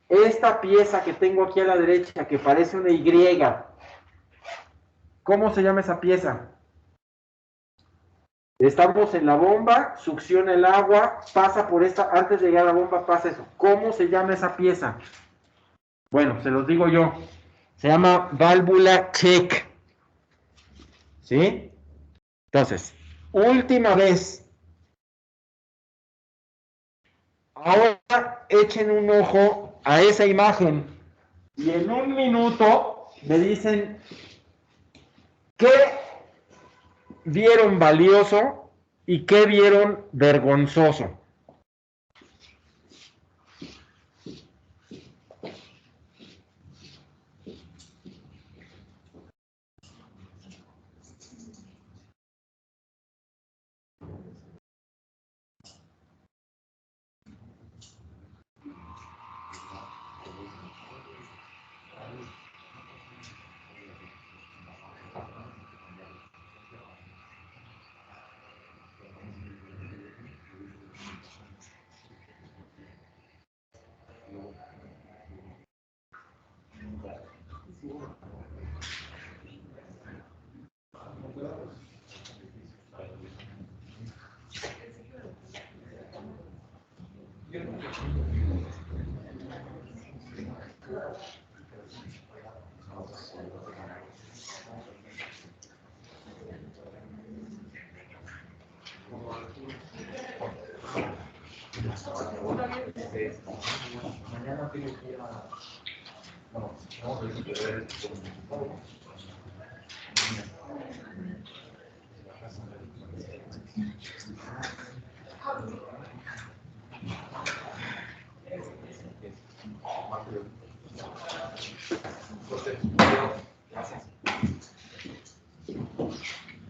Esta pieza que tengo aquí a la derecha, que parece una Y, ¿cómo se llama esa pieza? Estamos en la bomba, succiona el agua, pasa por esta, antes de llegar a la bomba pasa eso. ¿Cómo se llama esa pieza? Bueno, se los digo yo. Se llama válvula check. ¿Sí? Entonces, última vez. Ahora echen un ojo a esa imagen y en un minuto me dicen qué vieron valioso y qué vieron vergonzoso.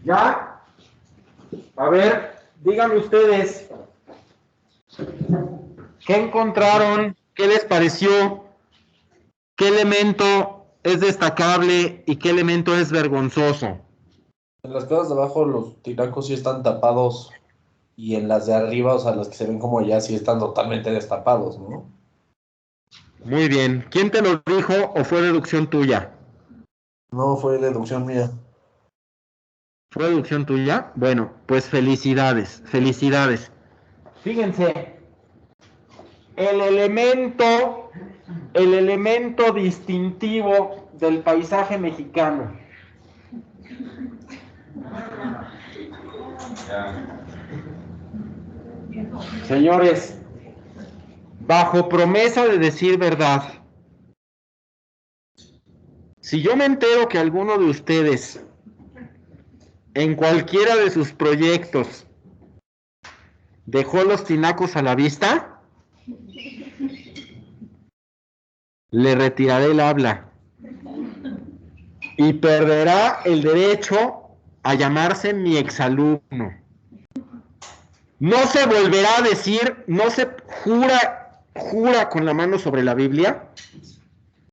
¿Ya? A ver, díganme ustedes, ¿qué encontraron? ¿Qué les pareció? ¿Qué elemento es destacable y qué elemento es vergonzoso? En las casas de abajo los tinacos sí están tapados y en las de arriba, o sea, las que se ven como ya sí están totalmente destapados, ¿no? Muy bien. ¿Quién te lo dijo o fue deducción tuya? No, fue deducción mía. ¿Fue deducción tuya? Bueno, pues felicidades, felicidades. Fíjense, el elemento distintivo del paisaje mexicano. Señores, bajo promesa de decir verdad, si yo me entero que alguno de ustedes en cualquiera de sus proyectos dejó los tinacos a la vista, le retiraré el habla y perderá el derecho a llamarse mi exalumno. No se volverá a decir, no se jura con la mano sobre la Biblia,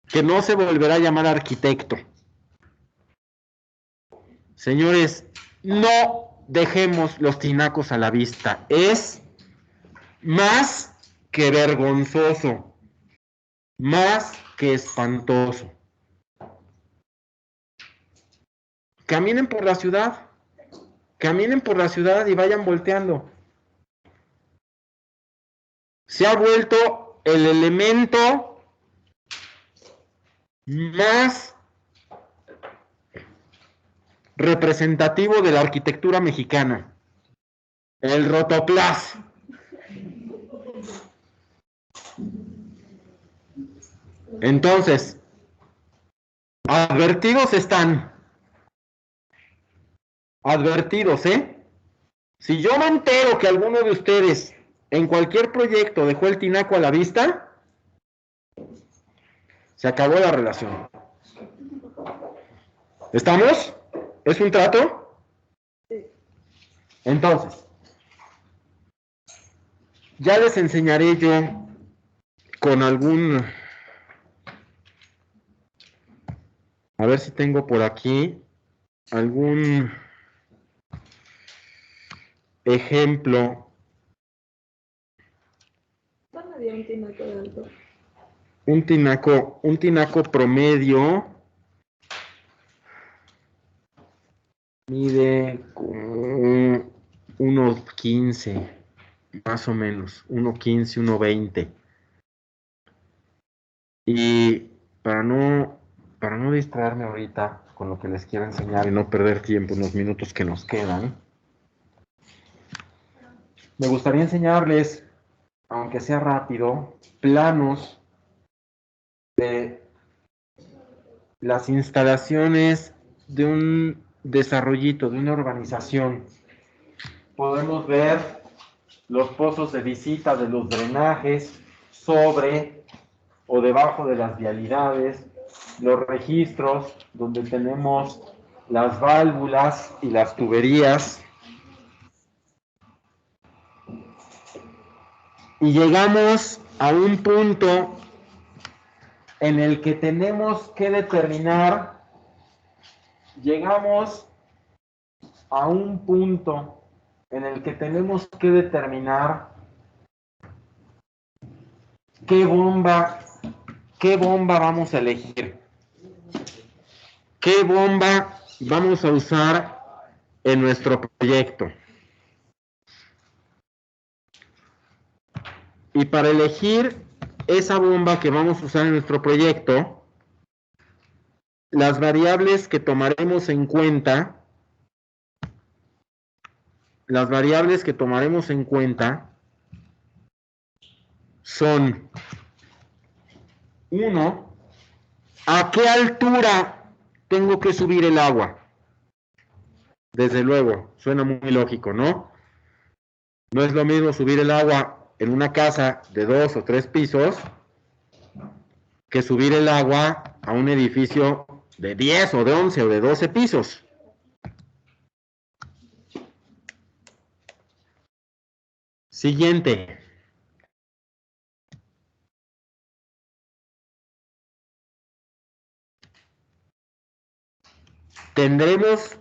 que no se volverá a llamar arquitecto. Señores, no dejemos los tinacos a la vista. Es más que vergonzoso, más que espantoso. Caminen por la ciudad y vayan volteando. Se ha vuelto el elemento más representativo de la arquitectura mexicana, el rotoplas. Entonces, advertidos están. Advertidos, ¿eh? Si yo me entero que alguno de ustedes en cualquier proyecto dejó el tinaco a la vista, Se acabó la relación. ¿Estamos? ¿Es un trato? Sí. Entonces, ya les enseñaré yo con algún... A ver si tengo por aquí algún ejemplo. ¿Cuándo dio un tinaco de alto? Un tinaco promedio mide como unos 15, más o menos, 1.15, 1.20. Y para no distraerme ahorita con lo que les quiero enseñar y no perder tiempo en los minutos que nos quedan, me gustaría enseñarles, aunque sea rápido, planos de las instalaciones de un desarrollito, de una urbanización. Podemos ver los pozos de visita de los drenajes sobre o debajo de las vialidades, los registros donde tenemos las válvulas y las tuberías. Y llegamos a un punto en el que tenemos que determinar, llegamos a un punto en el que tenemos que determinar qué bomba vamos a elegir, qué bomba vamos a usar en nuestro proyecto. Y para elegir esa bomba que vamos a usar en nuestro proyecto, las variables que tomaremos en cuenta, son: 1, ¿a qué altura tengo que subir el agua? Desde luego, suena muy lógico, ¿no? No es lo mismo subir el agua en una casa de 2 o 3 pisos que subir el agua a un edificio de 10 o de 11 o de 12 pisos. Siguiente. Tendremos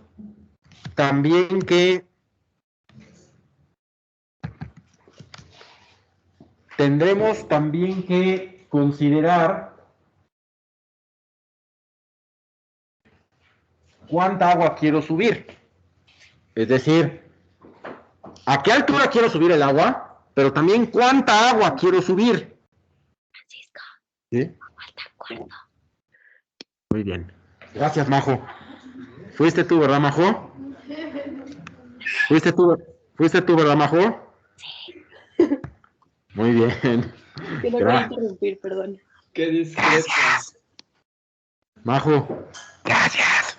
también que considerar cuánta agua quiero subir. Es decir, ¿a qué altura quiero subir el agua? Pero también cuánta agua quiero subir. Francisco, ¿Sí? falta cuarto. Muy bien. Gracias, Majo. ¿Fuiste tú, verdad, Majo? ¿Fuiste tú, verdad, Majo? Sí. Muy bien. Que no quería interrumpir, perdón. Qué discreta. Majo, gracias.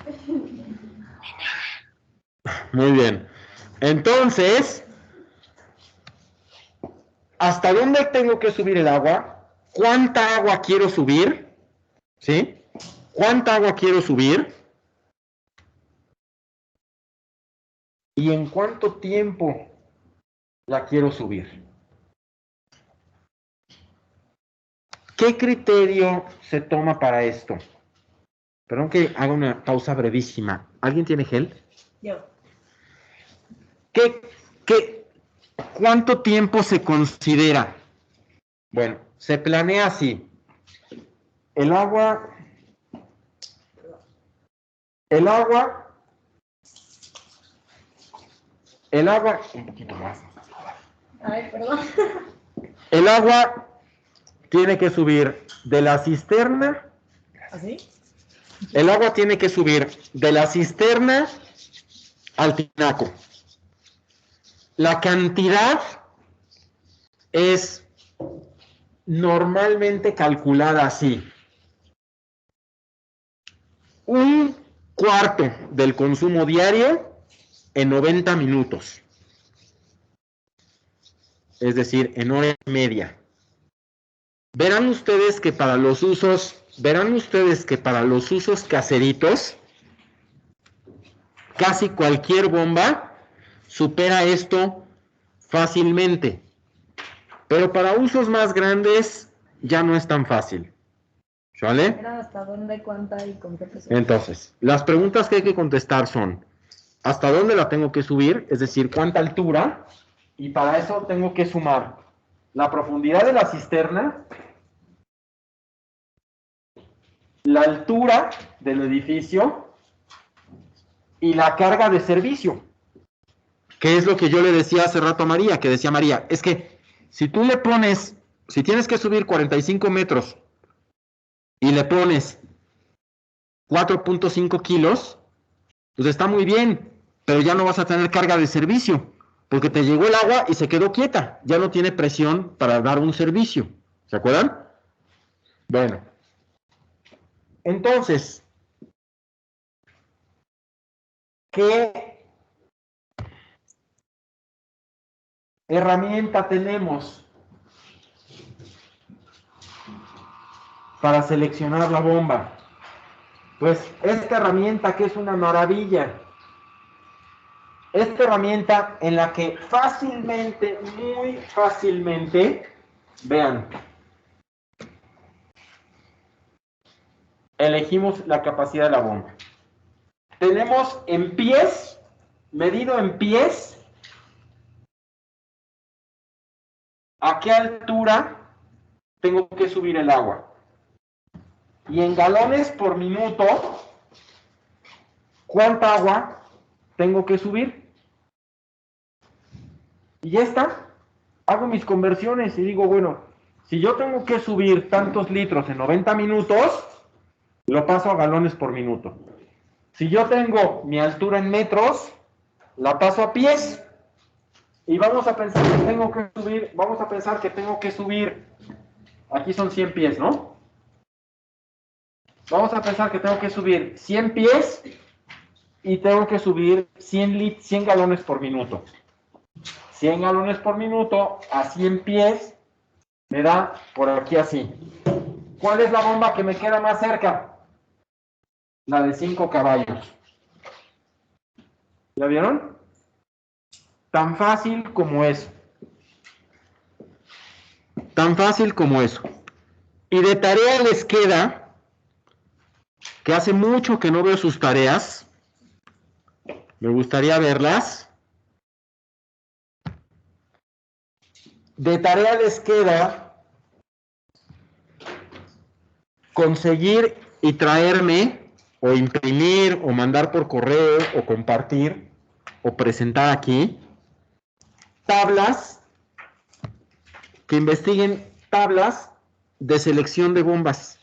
Muy bien. Entonces, ¿hasta dónde tengo que subir el agua? ¿Cuánta agua quiero subir? ¿Sí? ¿Cuánta agua quiero subir? ¿Y en cuánto tiempo la quiero subir? ¿Qué criterio se toma para esto? Perdón que haga una pausa brevísima. ¿Alguien tiene gel? Yo. ¿Cuánto tiempo se considera? Bueno, se planea así. El agua, un poquito más. Ay, perdón. El agua tiene que subir de la cisterna. ¿Así? El agua tiene que subir de la cisterna al tinaco. La cantidad es normalmente calculada así: 1/4 del consumo diario en 90 minutos. Es decir, en hora y media. Verán ustedes que para los usos verán ustedes que para los usos caseritos, casi cualquier bomba supera esto fácilmente. Pero para usos más grandes ya no es tan fácil. ¿Sale? ¿Era hasta dónde, cuánta y con qué presión? Entonces, las preguntas que hay que contestar son, ¿hasta dónde la tengo que subir? Es decir, ¿cuánta altura? Y para eso tengo que sumar la profundidad de la cisterna, la altura del edificio y la carga de servicio. Que es lo que yo le decía hace rato a María, que decía María, es que si tú le pones, si tienes que subir 45 metros y le pones 4.5 kilos, pues está muy bien, pero ya no vas a tener carga de servicio, porque te llegó el agua y se quedó quieta, ya no tiene presión para dar un servicio. ¿Se acuerdan? Bueno, entonces, ¿qué herramienta tenemos para seleccionar la bomba? Pues esta herramienta que es una maravilla. Esta herramienta en la que fácilmente, muy fácilmente, vean, elegimos la capacidad de la bomba. Tenemos en pies, medido en pies, a qué altura tengo que subir el agua. Y en galones por minuto, ¿cuánta agua tengo que subir? Y ya está. Hago mis conversiones y digo, bueno, si yo tengo que subir tantos litros en 90 minutos, lo paso a galones por minuto. Si yo tengo mi altura en metros, la paso a pies. Y vamos a pensar que tengo que subir, aquí son 100 pies, ¿no? Vamos a pensar que tengo que subir 100 pies y tengo que subir 100 galones por minuto. 100 galones por minuto a 100 pies me da por aquí así. ¿Cuál es la bomba que me queda más cerca? La de 5 caballos. ¿Ya vieron? Tan fácil como eso. Tan fácil como eso. Y de tarea les queda, que hace mucho que no veo sus tareas, me gustaría verlas. De tarea les queda conseguir y traerme, o imprimir, o mandar por correo, o compartir, o presentar aquí, tablas, que investiguen tablas de selección de bombas.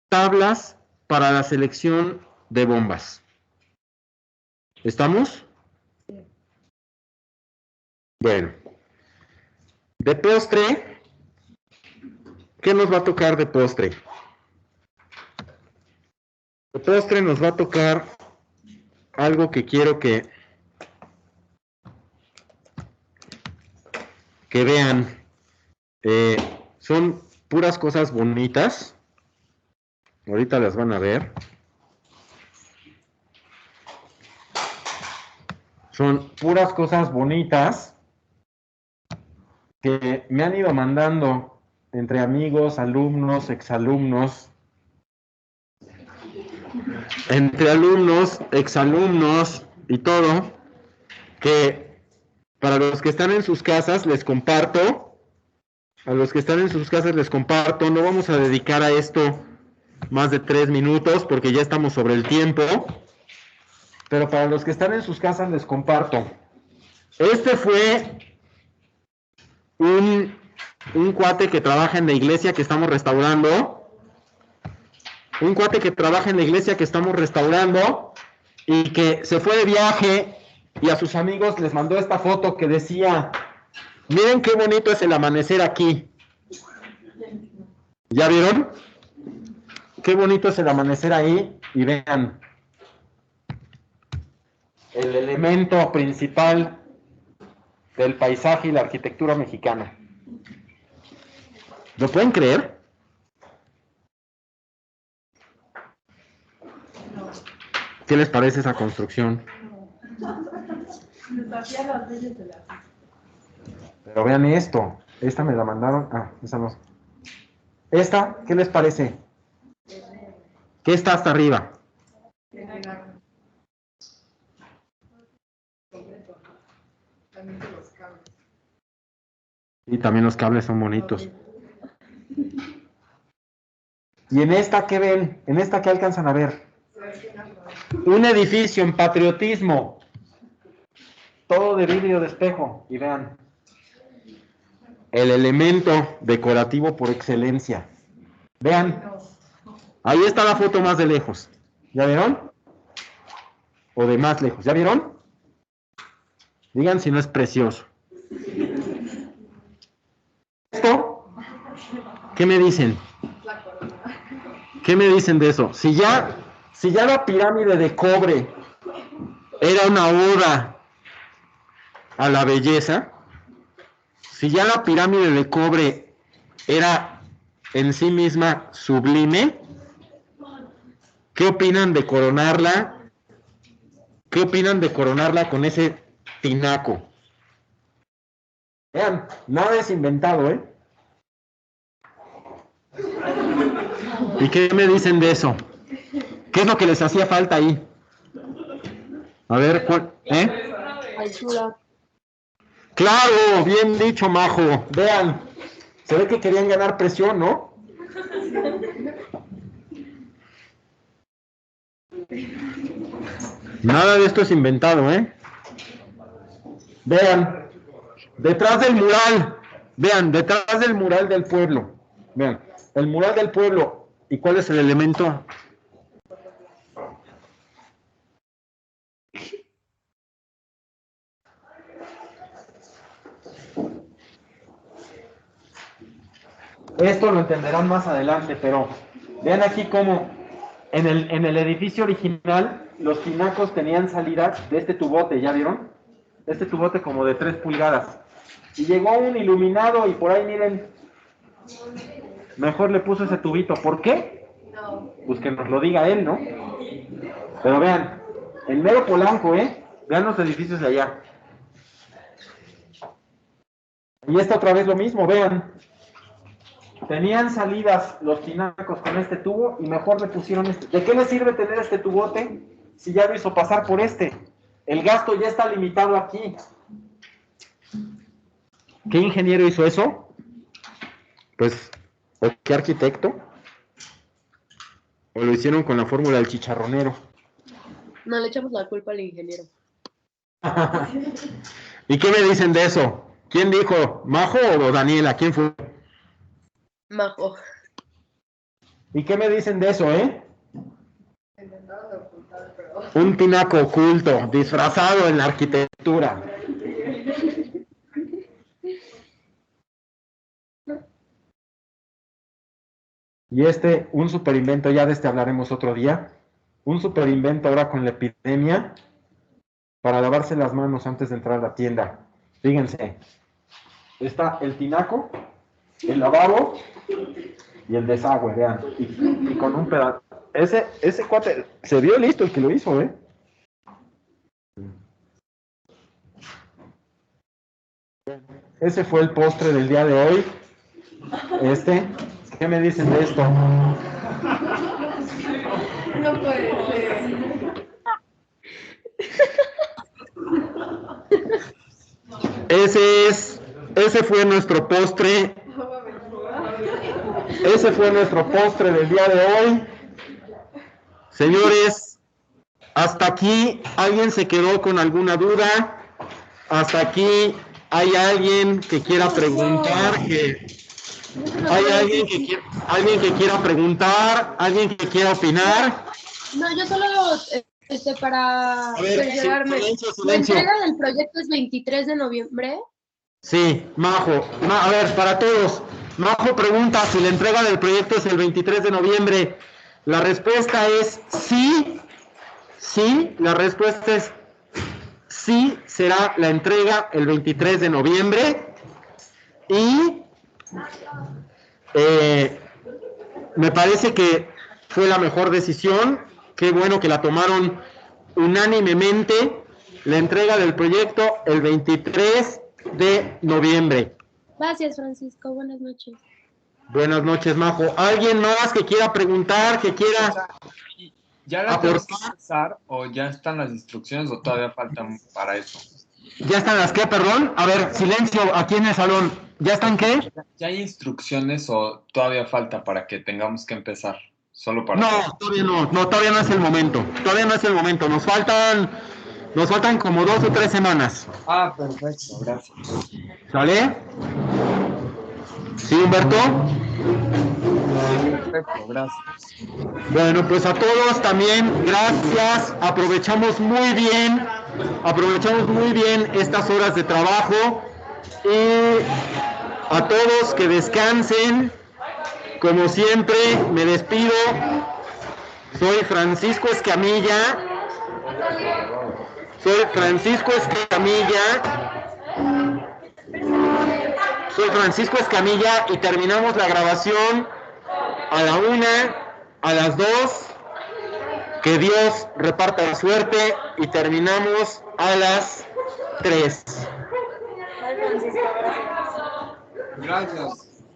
Tablas para la selección de bombas. ¿Estamos? Bueno. De postre, ¿qué nos va a tocar de postre? De postre nos va a tocar algo que quiero que vean. Son puras cosas bonitas. Ahorita las van a ver. Son puras cosas bonitas que me han ido mandando entre amigos, alumnos, exalumnos, entre alumnos, exalumnos y todo, que para los que están en sus casas les comparto, no vamos a dedicar a esto más de 3 minutos porque ya estamos sobre el tiempo, pero para los que están en sus casas les comparto. Este fue un cuate que trabaja en la iglesia que estamos restaurando, y que se fue de viaje y a sus amigos les mandó esta foto que decía, miren qué bonito es el amanecer aquí. ¿Ya vieron? Qué bonito es el amanecer ahí, y vean el elemento principal del paisaje y la arquitectura mexicana. ¿Lo pueden creer? ¿Qué les parece esa construcción? Pero vean esto. Esta me la mandaron. Ah, esa no. Esta, ¿qué les parece? ¿Qué está hasta arriba? Y también los cables son bonitos. ¿Y en esta qué ven? ¿En esta qué alcanzan a ver? Un edificio en patriotismo. Todo de vidrio de espejo. Y vean. El elemento decorativo por excelencia. Vean. Ahí está la foto más de lejos. ¿Ya vieron? O de más lejos. ¿Ya vieron? Digan si no es precioso. ¿Esto? ¿Qué me dicen? ¿Qué me dicen de eso? Si ya la pirámide de cobre era una oda a la belleza, si ya la pirámide de cobre era en sí misma sublime, ¿qué opinan de coronarla? ¿Qué opinan de coronarla con ese tinaco? Vean, nada es inventado, ¿eh? ¿Y qué me dicen de eso? ¿Qué es lo que les hacía falta ahí? A ver, ¿eh? Altura. Claro, bien dicho, Majo. Vean, se ve que querían ganar presión, ¿no? Nada de esto es inventado, ¿eh? Vean, detrás del mural, vean, detrás del mural del pueblo. Vean, el mural del pueblo. ¿Y cuál es el elemento? Esto lo entenderán más adelante, pero vean aquí cómo en el edificio original los tinacos tenían salida de este tubote, ¿ya vieron? Este tubote como de 3 pulgadas. Y llegó un iluminado y por ahí miren, mejor le puso ese tubito. ¿Por qué? Pues que nos lo diga él, ¿no? Pero vean, el mero Polanco, vean los edificios de allá. Y esta otra vez lo mismo, vean. Tenían salidas los tinacos con este tubo y mejor le pusieron este. ¿De qué le sirve tener este tubote si ya lo hizo pasar por este? El gasto ya está limitado aquí. ¿Qué ingeniero hizo eso? Pues, ¿o qué arquitecto? ¿O lo hicieron con la fórmula del chicharronero? No le echamos la culpa al ingeniero. ¿Y qué me dicen de eso? ¿Quién dijo? ¿Majo o Daniela? ¿Quién fue? Majo. ¿Y qué me dicen de eso, Un tinaco oculto, disfrazado en la arquitectura. Y un superinvento, ya de este hablaremos otro día. Un superinvento ahora con la epidemia para lavarse las manos antes de entrar a la tienda. Fíjense, está el tinaco, el lavabo y el desagüe, vean. Y con un pedazo. Ese cuate se vio listo el que lo hizo, Ese fue el postre del día de hoy. ¿Qué me dicen de esto? No puede ser. Ese fue nuestro postre. Ese fue nuestro postre del día de hoy. Señores, hasta aquí, ¿alguien se quedó con alguna duda? Hasta aquí, ¿hay alguien que quiera preguntar? ¿Hay alguien que quiera preguntar? ¿Alguien que quiera opinar? No, yo solo para A ver, cerciorarme. silencio. ¿La entrega del proyecto es 23 de noviembre? Sí, Majo. A ver, para todos. Majo pregunta si la entrega del proyecto es el 23 de noviembre. La respuesta es sí. Sí, la respuesta es sí, será la entrega el 23 de noviembre. Y me parece que fue la mejor decisión. Qué bueno que la tomaron unánimemente la entrega del proyecto el 23 de noviembre. Gracias, Francisco. Buenas noches. Buenas noches, Majo. ¿Alguien más que quiera preguntar, que quiera ¿Ya la tenemos que aportar? empezar o ya están las instrucciones o todavía faltan para eso? ¿Ya están las qué, perdón? A ver, silencio aquí en el salón. ¿Ya están qué? ¿Ya hay instrucciones o todavía falta para que tengamos que empezar? Solo para No, saber. todavía no, todavía no es el momento. Todavía no es el momento. Nos faltan como 2 o 3 semanas. Ah, perfecto, gracias. ¿Sale? ¿Sí, Humberto? Perfecto, gracias. Bueno, pues a todos también, gracias. Aprovechamos muy bien estas horas de trabajo. Y a todos que descansen. Como siempre, me despido. Soy Francisco Escamilla. Y terminamos la grabación a la 1, a las 2. Que Dios reparta la suerte y terminamos a las 3. Ay, Francisco, gracias. Gracias.